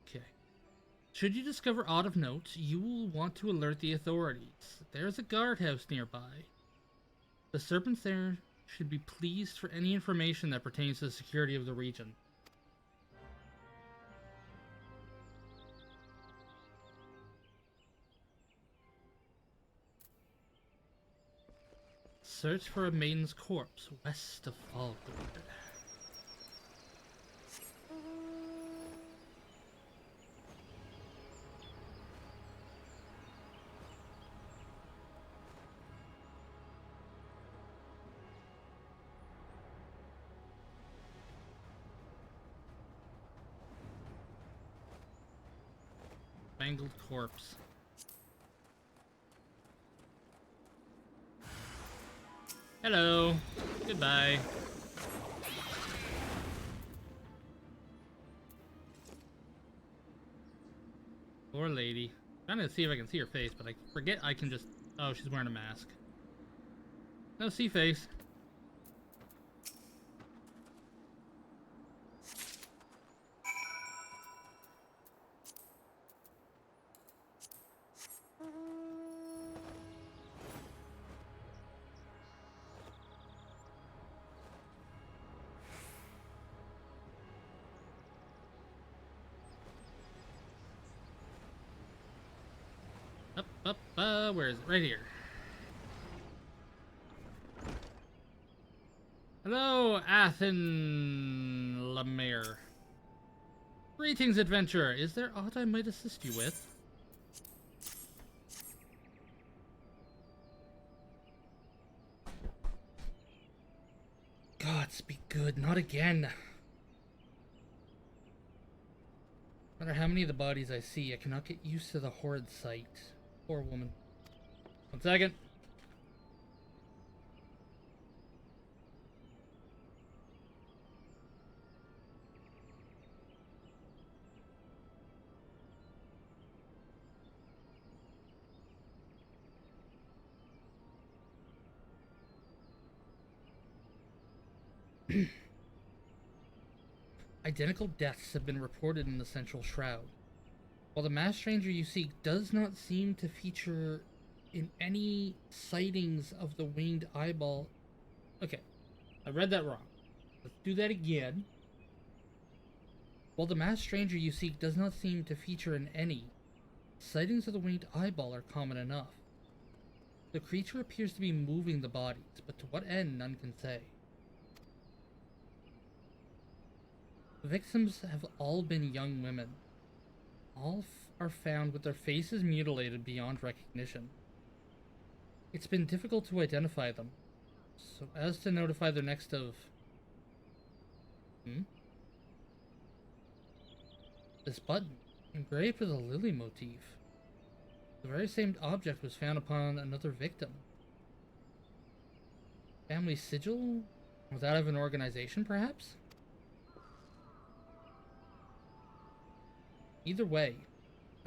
Speaker 1: Okay. Should you discover aught of note, you will want to alert the authorities. There's a guardhouse nearby. The serpents there should be pleased for any information that pertains to the security of the region. Search for a maiden's corpse west of Falgord. mangled corpse. Hello. Goodbye. Poor lady. I'm trying to see if I can see her face, but I forget I can just... Oh, she's wearing a mask. No, see face. Where is it? Right here. Hello, Athen Lemire. Greetings, adventurer. Is there aught I might assist you with? God, speak good. Not again. No matter how many of the bodies I see, I cannot get used to the horrid sight. Poor woman. 1 second. Identical deaths have been reported in the Central Shroud. While the masked stranger you seek does not seem to feature in any sightings of the winged eyeball... Okay, I read that wrong. Let's do that again. While the masked stranger you seek does not seem to feature in any, sightings of the winged eyeball are common enough. The creature appears to be moving the bodies, but to what end none can say. The victims have all been young women. All are found with their faces mutilated beyond recognition. It's been difficult to identify them, so as to notify their next of... This button, engraved with a lily motif. The very same object was found upon another victim. Family sigil? Or that of an organization, perhaps? Either way,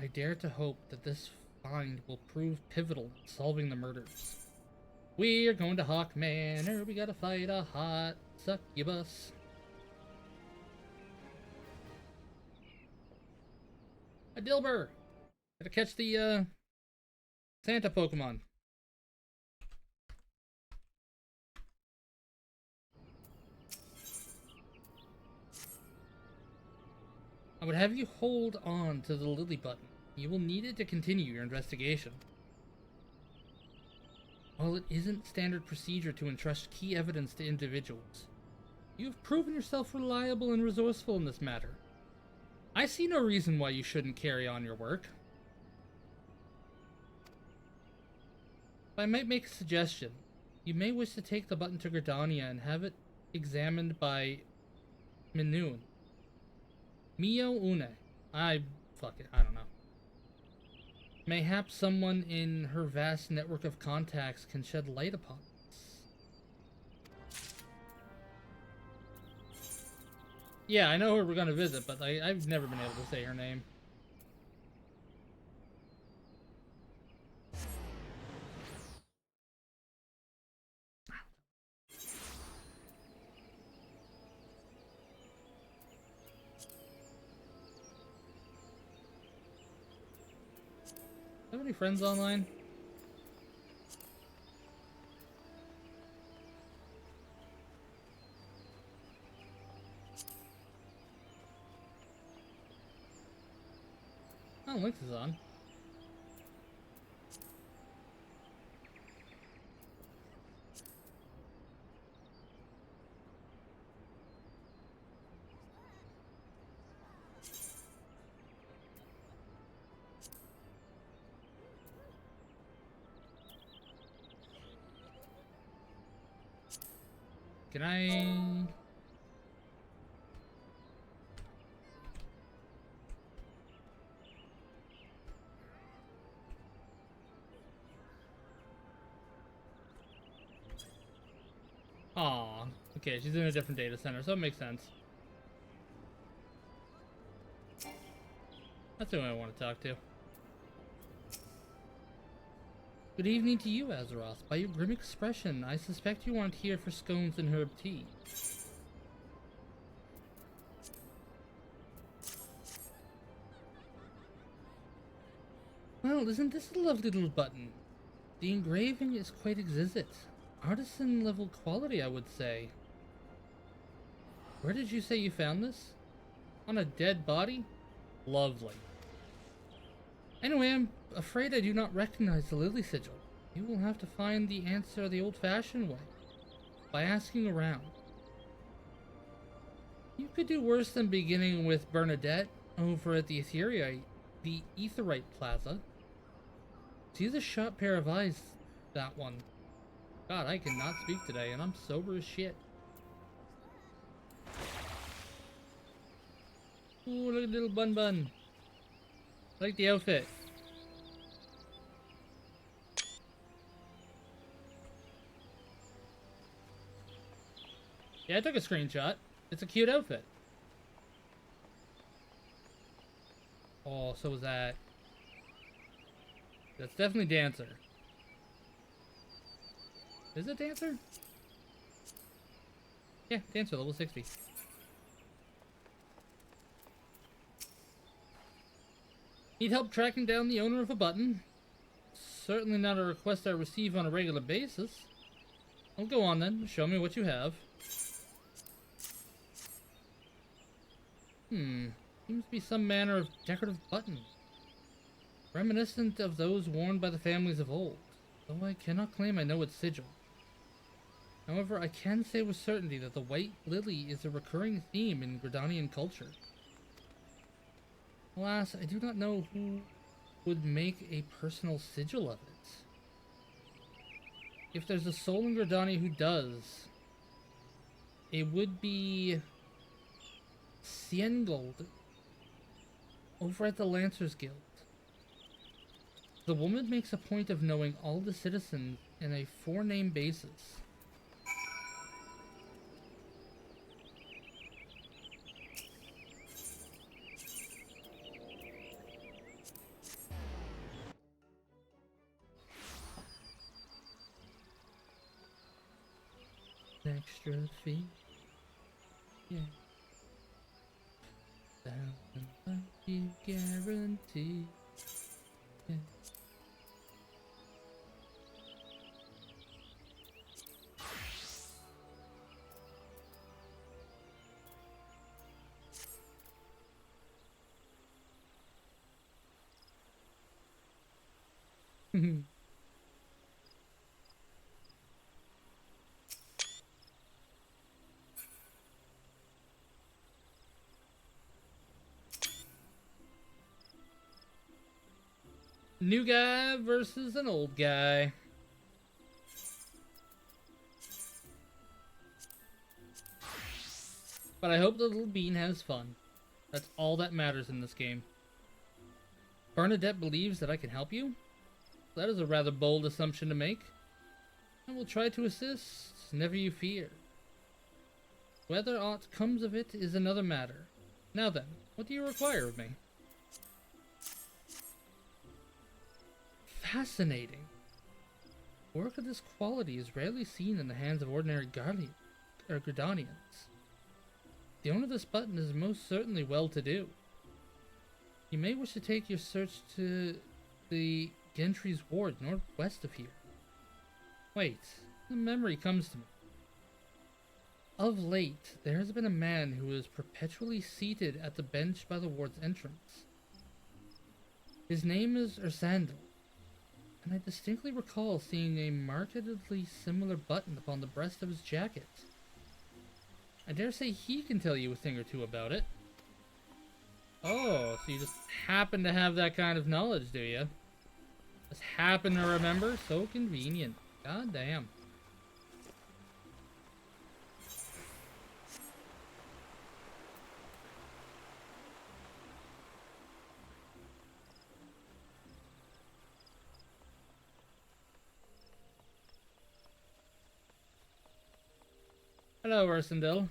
Speaker 1: I dare to hope that this find will prove pivotal in solving the murders. We're going to Hawk Manor, we gotta fight a hot succubus. A Dilber! Gotta catch the, Santa Pokemon. I would have you hold on to the lily button. You will need it to continue your investigation. While it isn't standard procedure to entrust key evidence to individuals, you have proven yourself reliable and resourceful in this matter. I see no reason why you shouldn't carry on your work. If I might make a suggestion, you may wish to take the button to Gridania and have it examined by Minoon. Mio Une. I don't know. Mayhaps someone in her vast network of contacts can shed light upon this. Yeah, I know who we're gonna visit, but I've never been able to say her name. Have any friends online? Oh, Lynx is on. Can I... Aw. Okay, she's in a different data center, so it makes sense. That's who I want to talk to. Good evening to you, Azeroth. By your grim expression, I suspect you aren't here for scones and herb tea. Well, isn't this a lovely little button? The engraving is quite exquisite. Artisan level quality, I would say. Where did you say you found this? On a dead body? Lovely. Anyway, I'm afraid I do not recognize the Lily Sigil. You will have to find the answer the old-fashioned way, by asking around. You could do worse than beginning with Bernadette over at the Aetheryte Plaza. She's a sharp pair of eyes, that one. God, I cannot speak today, and I'm sober as shit. Ooh, look at little Bun Bun. I like the outfit. Yeah, I took a screenshot. It's a cute outfit. Oh, so was that. That's definitely Dancer. Is it Dancer? Yeah, Dancer, level 60. Need help tracking down the owner of a button? Certainly not a request I receive on a regular basis. Well, go on then. Show me what you have. Seems to be some manner of decorative button. Reminiscent of those worn by the families of old, though I cannot claim I know its sigil. However, I can say with certainty that the white lily is a recurring theme in Gridanian culture. Alas, I do not know who would make a personal sigil of it. If there's a soul in Gridania who does, it would be Ciengold over at the Lancers Guild. The woman makes a point of knowing all the citizens in a four-name basis. Extra fee. Yeah. $1,000 guarantee. Yeah. New guy versus an old guy. But I hope the little bean has fun. That's all that matters in this game. Bernadette believes that I can help you? That is a rather bold assumption to make. I will try to assist, never you fear. Whether aught comes of it is another matter. Now then, what do you require of me? Fascinating. Work of this quality is rarely seen in the hands of ordinary Gridanians. The owner of this button is most certainly well-to-do. You may wish to take your search to the Gentry's Ward northwest of here. Wait, a memory comes to me. Of late, there has been a man who is perpetually seated at the bench by the ward's entrance. His name is Ursandal, and I distinctly recall seeing a markedly similar button upon the breast of his jacket. I dare say he can tell you a thing or two about it. Oh, so you just happen to have that kind of knowledge, do you? Just happen to remember? So convenient. God damn. Hello, Ursendil.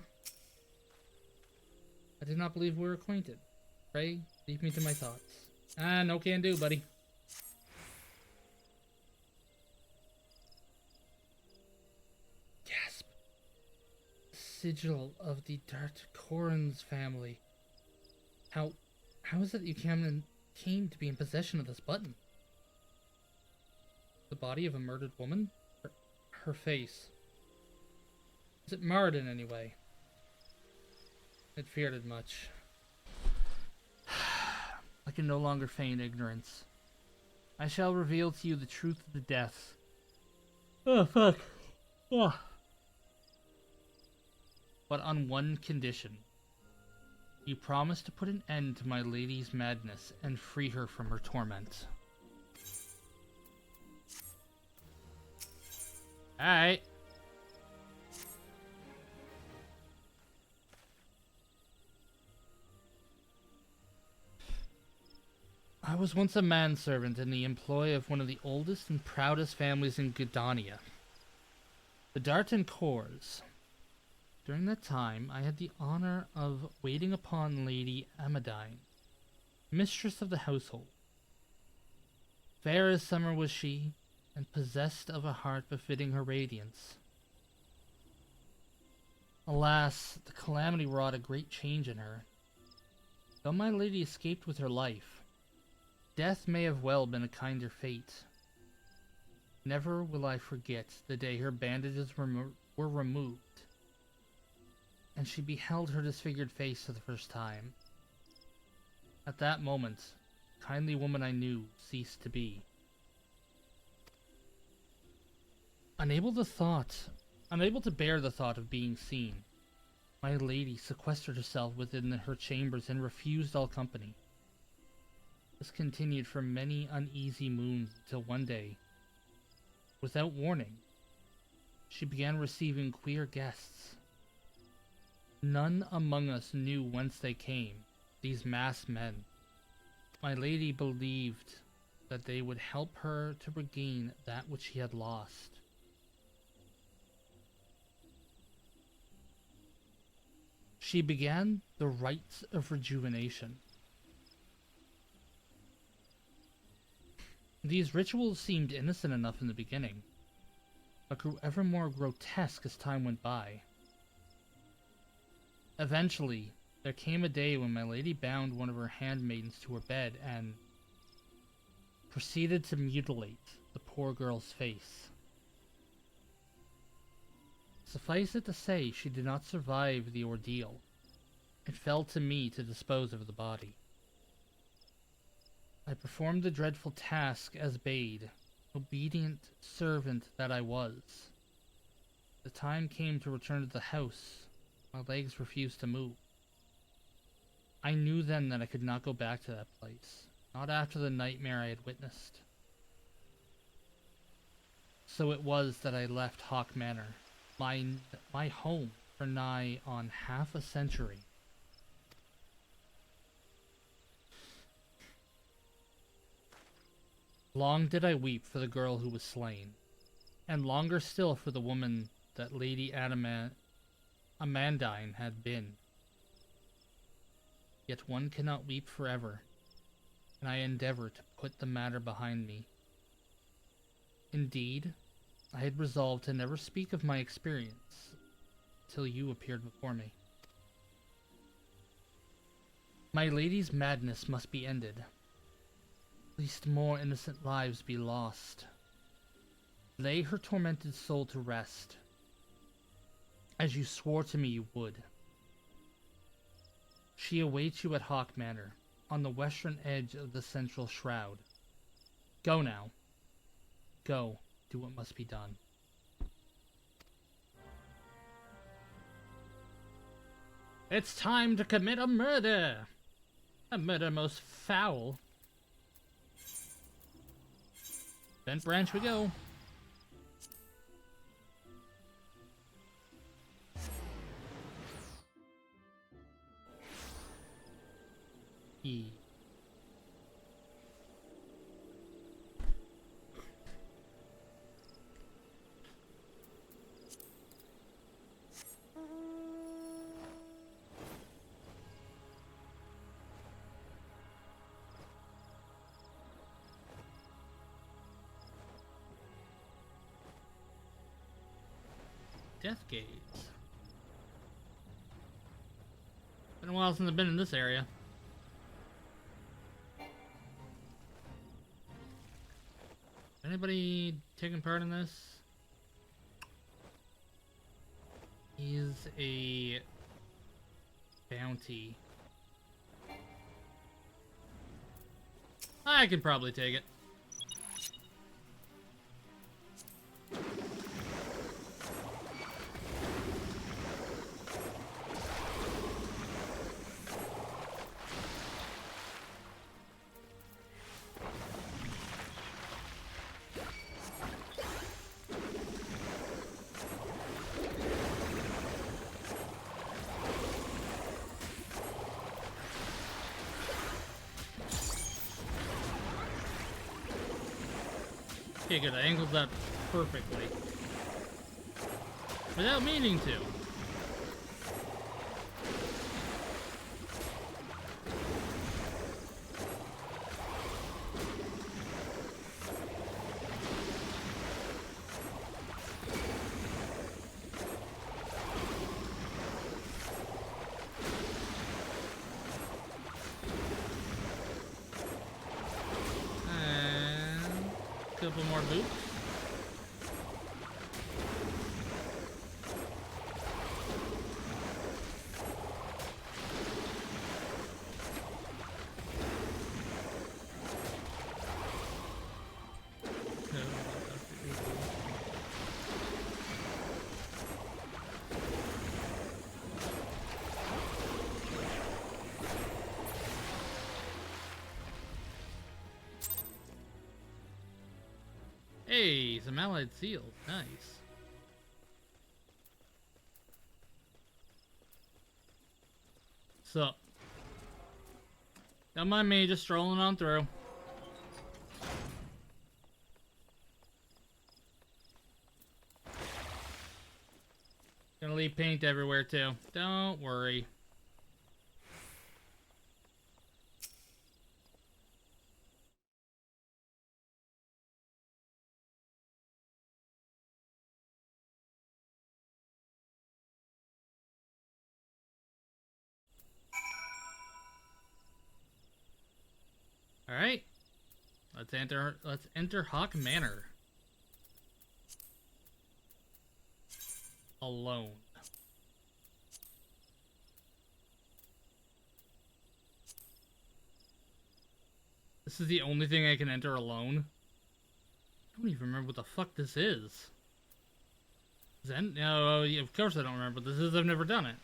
Speaker 1: I did not believe we were acquainted. Pray, leave me to my thoughts. Ah, no can do, buddy. Gasp. Sigil of the Dart Corrins family. How is it you came to be in possession of this button? The body of a murdered woman? Her face. Is it marred in any way? It feared it much. I can no longer feign ignorance. I shall reveal to you the truth of the deaths. Oh, fuck. Oh. But on one condition. You promise to put an end to my lady's madness and free her from her torment. Alright. I was once a manservant in the employ of one of the oldest and proudest families in Gridania, the Darton Cors. During that time, I had the honor of waiting upon Lady Amadine, mistress of the household. Fair as summer was she, and possessed of a heart befitting her radiance. Alas, the calamity wrought a great change in her. Though my lady escaped with her life, death may have well been a kinder fate. Never will I forget the day her bandages were removed, and she beheld her disfigured face for the first time. At that moment, the kindly woman I knew ceased to be. Unable to bear the thought of being seen, my lady sequestered herself within her chambers and refused all company. This continued for many uneasy moons until one day, without warning, she began receiving queer guests. None among us knew whence they came, these masked men. My lady believed that they would help her to regain that which she had lost. She began the rites of rejuvenation. These rituals seemed innocent enough in the beginning, but grew ever more grotesque as time went by. Eventually, there came a day when my lady bound one of her handmaidens to her bed and proceeded to mutilate the poor girl's face. Suffice it to say, she did not survive the ordeal. It fell to me to dispose of the body. I performed the dreadful task as bade, obedient servant that I was. The time came to return to the house. My legs refused to move. I knew then that I could not go back to that place, not after the nightmare I had witnessed. So it was that I left Hawk Manor, my home, for nigh on half a century. Long did I weep for the girl who was slain, and longer still for the woman that Lady Amandine had been. Yet one cannot weep forever, and I endeavor to put the matter behind me. Indeed, I had resolved to never speak of my experience till you appeared before me. My lady's madness must be ended, lest more innocent lives be lost. Lay her tormented soul to rest, as you swore to me you would. She awaits you at Hawk Manor, on the western edge of the central shroud. Go now. Go, do what must be done. It's time to commit a murder! A murder most foul. Bent Branch we go. E. Death Gaze. Been a while since I've been in this area. Anybody taking part in this? He's a bounty. I can probably take it. Okay, good. I angled that perfectly. Without meaning to. Couple more boots. Hey, some allied seals. Nice. So, don't mind me just strolling on through. Gonna leave paint everywhere too. Don't worry. All right, let's enter Hawk Manor alone. This is the only thing I can enter alone. I don't even remember what the fuck this is. Zen? No, of course I don't remember what this is. I've never done it.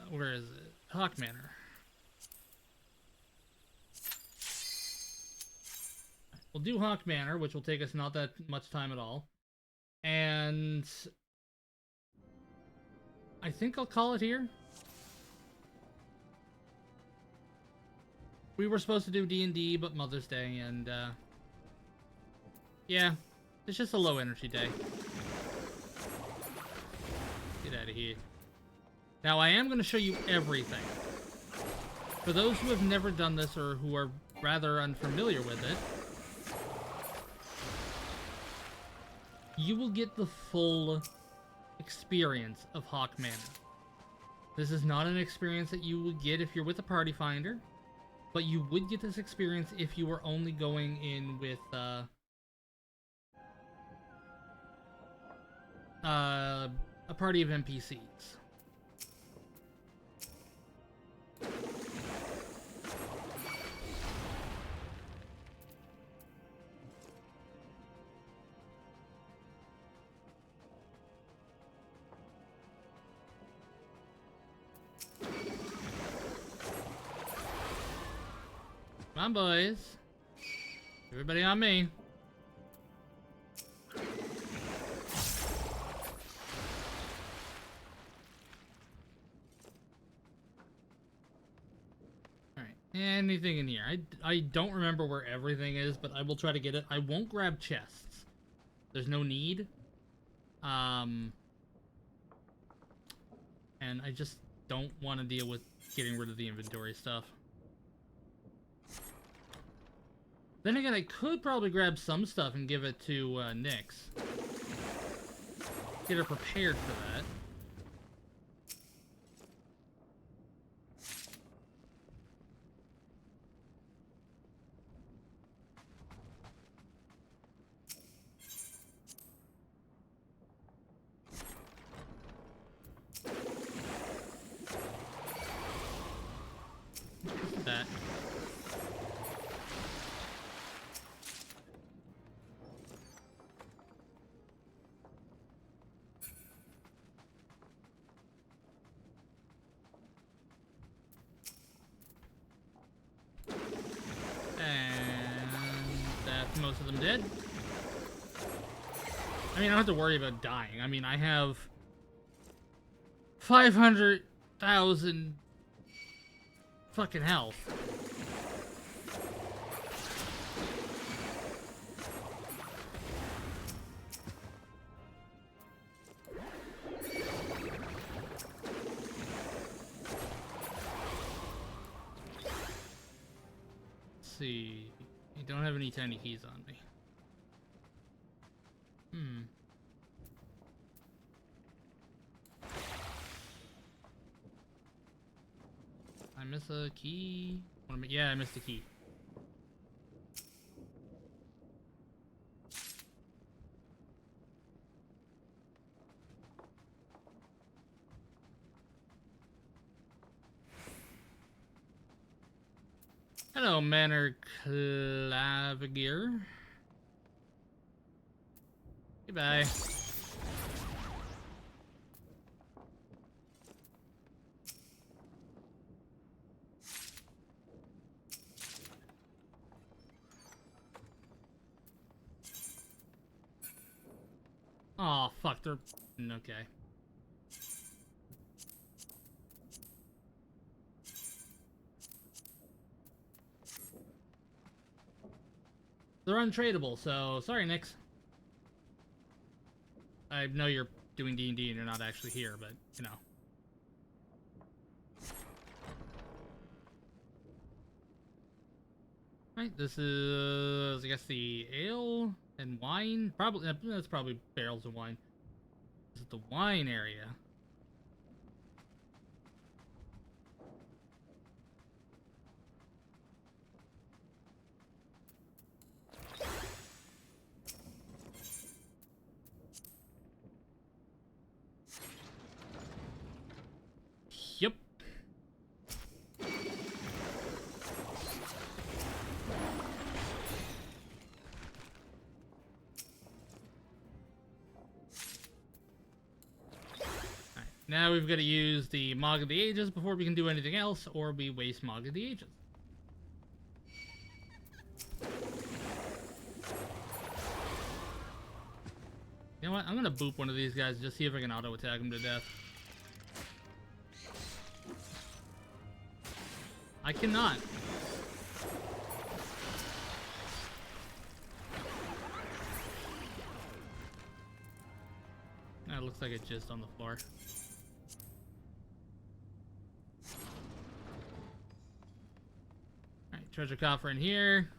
Speaker 1: Where is it? Hawk Manor. We'll do Hawk Manor, which will take us not that much time at all. And I think I'll call it here. We were supposed to do D&D, but Mother's Day, and yeah, it's just a low energy day. Get out of here. Now, I am going to show you everything. For those who have never done this or who are rather unfamiliar with it, you will get the full experience of Hawk Manor. This is not an experience that you would get if you're with a party finder, but you would get this experience if you were only going in with a party of NPCs. Come on, boys. Everybody on me. Alright, anything in here? I don't remember where everything is, but I will try to get it. I won't grab chests. There's no need. And I just don't want to deal with getting rid of the inventory stuff. Then again, I could probably grab some stuff and give it to Nyx. get her prepared for that. That. And that's most of them dead. I mean, I don't have to worry about dying. I mean, I have 500,000 fucking health. Let's see. I don't have any tiny keys on me. I miss a key. Yeah, I missed a key. Hello, Manor Clavigear. Goodbye. Oh, fuck, they're... okay. They're untradeable, so sorry, Nix. I know you're doing D&D and you're not actually here, but, you know. Right, this is, I guess, the ale and wine. Probably, that's probably barrels of wine. This is the wine area. Yep. Now we've got to use the Mog of the Ages before we can do anything else, or we waste Mog of the Ages. You know what? I'm gonna boop one of these guys, just see if I can auto-attack him to death. I cannot. That looks like it's just on the floor. Alright, treasure coffer in here.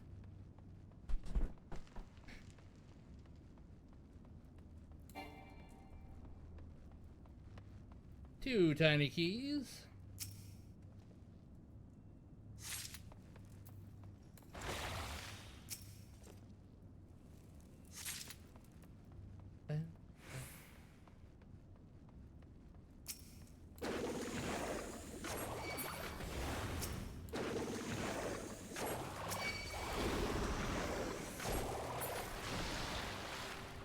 Speaker 1: Two tiny keys.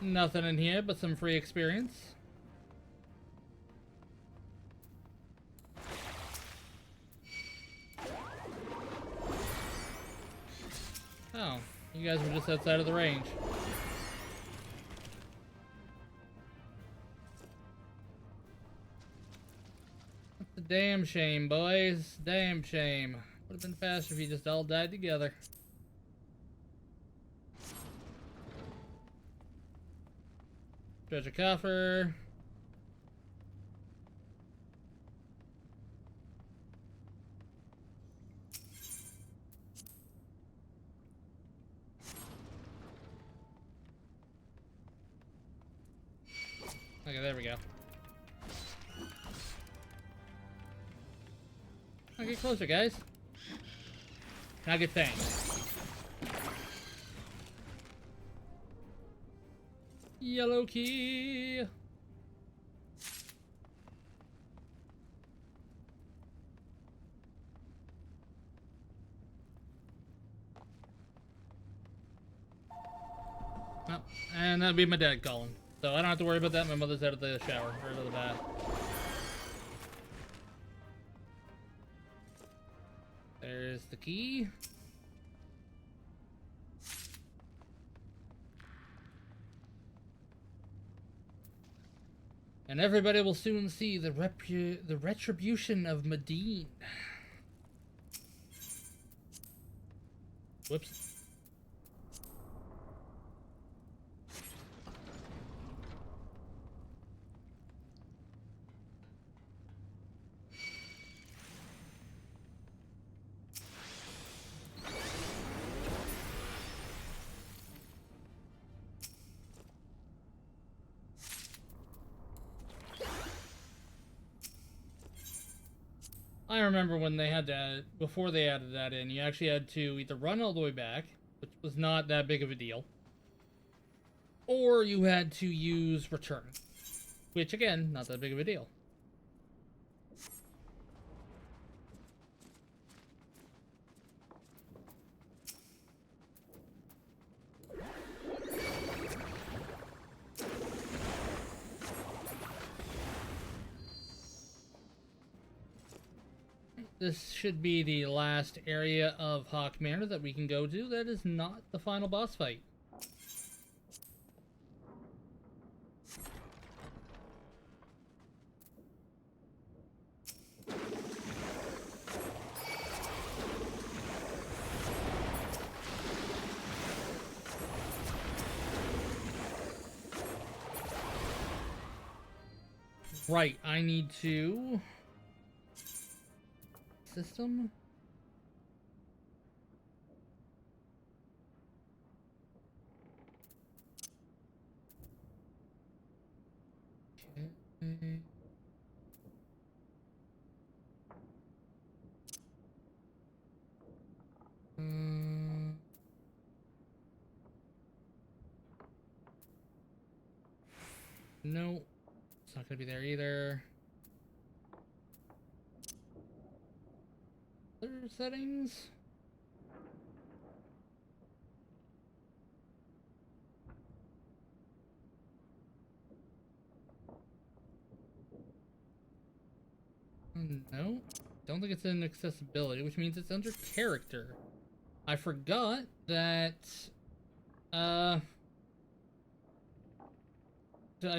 Speaker 1: Nothing in here but some free experience. Oh, you guys were just outside of the range. That's a damn shame, boys. Damn shame. Would have been faster if you just all died together. Treasure coffer. Okay, there we go. Now get closer, guys. Now get thanked. Yellow key. Oh, and that'd be my dad calling. So I don't have to worry about that. My mother's out of the shower, or out of the bath. There's the key. And everybody will soon see the retribution of Medine. Whoops. I remember when they had that, before they added that in, you actually had to either run all the way back, which was not that big of a deal, or you had to use return, which again, not that big of a deal. This should be the last area of Hawk Manor that we can go to. That is not the final boss fight. Right, I need to... System? Okay. No, it's not gonna be there either. Other settings? No, don't think it's in accessibility, which means it's under character. I forgot that, I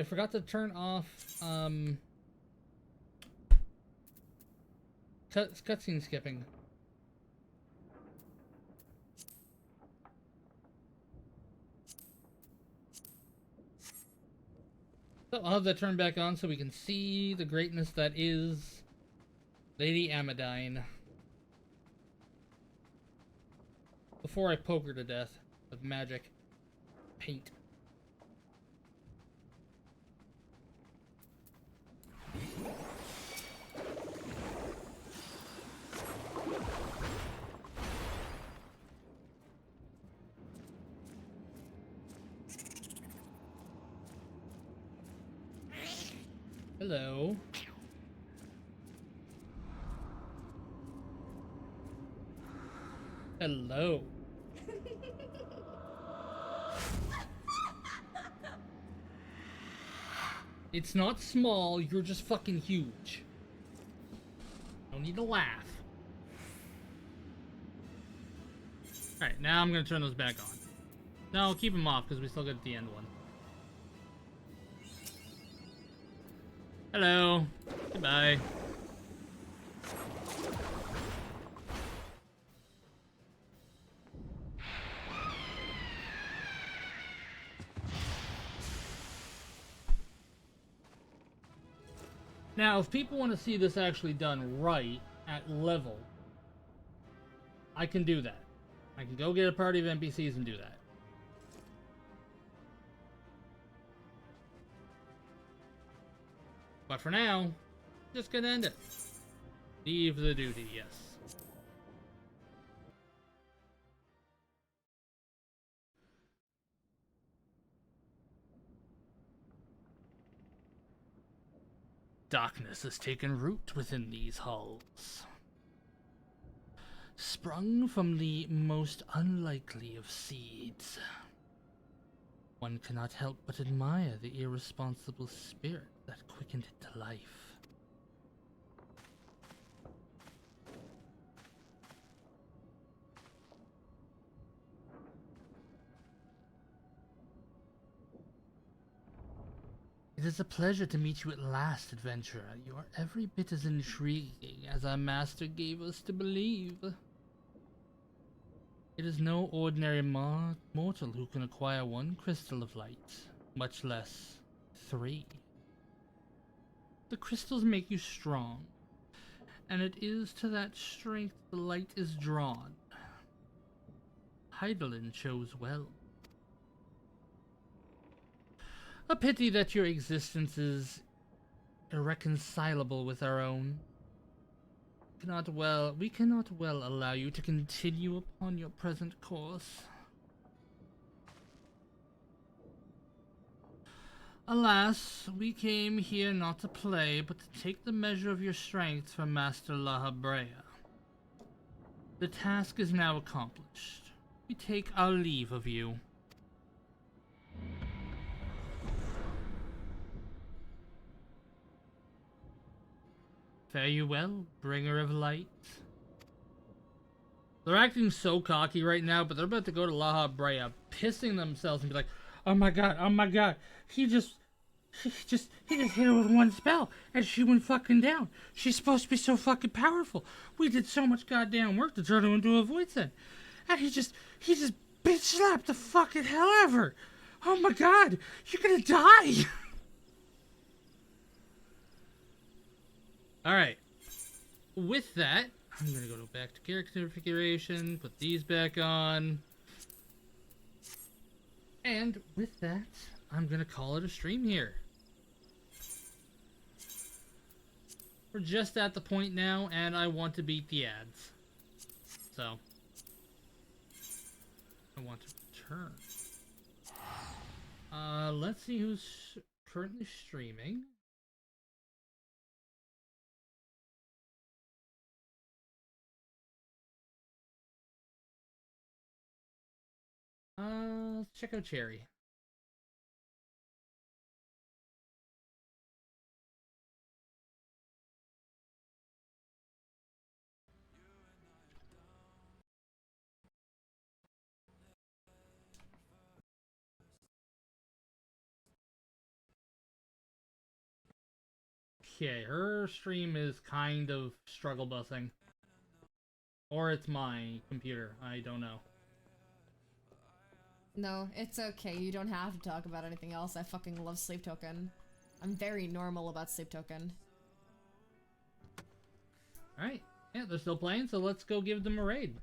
Speaker 1: forgot to turn off, cutscene skipping. So I'll have that turned back on so we can see the greatness that is Lady Amadine. Before I poke her to death with magic paint. Hello. Hello. It's not small, you're just fucking huge. Don't need to laugh. Alright, now I'm gonna turn those back on. No, I'll keep them off because we still get the end one. Hello. Goodbye. Now, if people want to see this actually done right, at level, I can do that. I can go get a party of NPCs and do that. But for now, just gonna end it. Leave the duty, yes. Darkness has taken root within these halls. Sprung from the most unlikely of seeds. One cannot help but admire the irresponsible spirit that quickened it to life. It is a pleasure to meet you at last, adventurer. You are every bit as intriguing as our master gave us to believe. It is no ordinary mortal who can acquire one crystal of light, much less 3. The crystals make you strong, and it is to that strength the light is drawn. Hydaelyn chose well. A pity that your existence is irreconcilable with our own. We cannot well allow you to continue upon your present course. Alas, we came here not to play, but to take the measure of your strength from Master Lahabrea. The task is now accomplished. We take our leave of you. Fare you well, bringer of light. They're acting so cocky right now, but they're about to go to Lahabrea, pissing themselves and be like, oh my god, he just hit her with one spell, and she went fucking down. She's supposed to be so fucking powerful. We did so much goddamn work to turn her into a void sen. And he just bitch slapped the fucking hell out of her. Oh my god, you're gonna die. Alright, with that, I'm gonna go back to character configuration, put these back on, and with that, I'm gonna call it a stream here. We're just at the point now, and I want to beat the ads. So, I want to return. Let's see who's currently streaming. Let's check out Cherry. Okay, her stream is kind of struggle busing. Or it's my computer, I don't know.
Speaker 2: No, it's okay. You don't have to talk about anything else. I fucking love Sleep Token. I'm very normal about Sleep Token.
Speaker 1: Alright, yeah, they're still playing, so let's go give them a raid.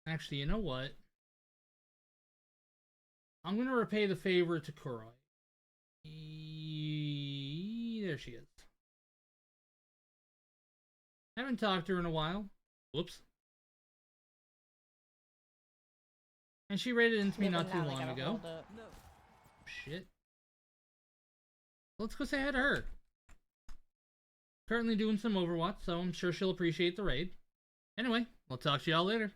Speaker 1: Actually, you know what? I'm gonna repay the favor to Kuroi. There she is. Haven't talked to her in a while. Whoops. And she raided into me not too long ago. No. Shit. Let's go say hi to her. Currently doing some Overwatch, so I'm sure she'll appreciate the raid. Anyway, I'll talk to y'all later.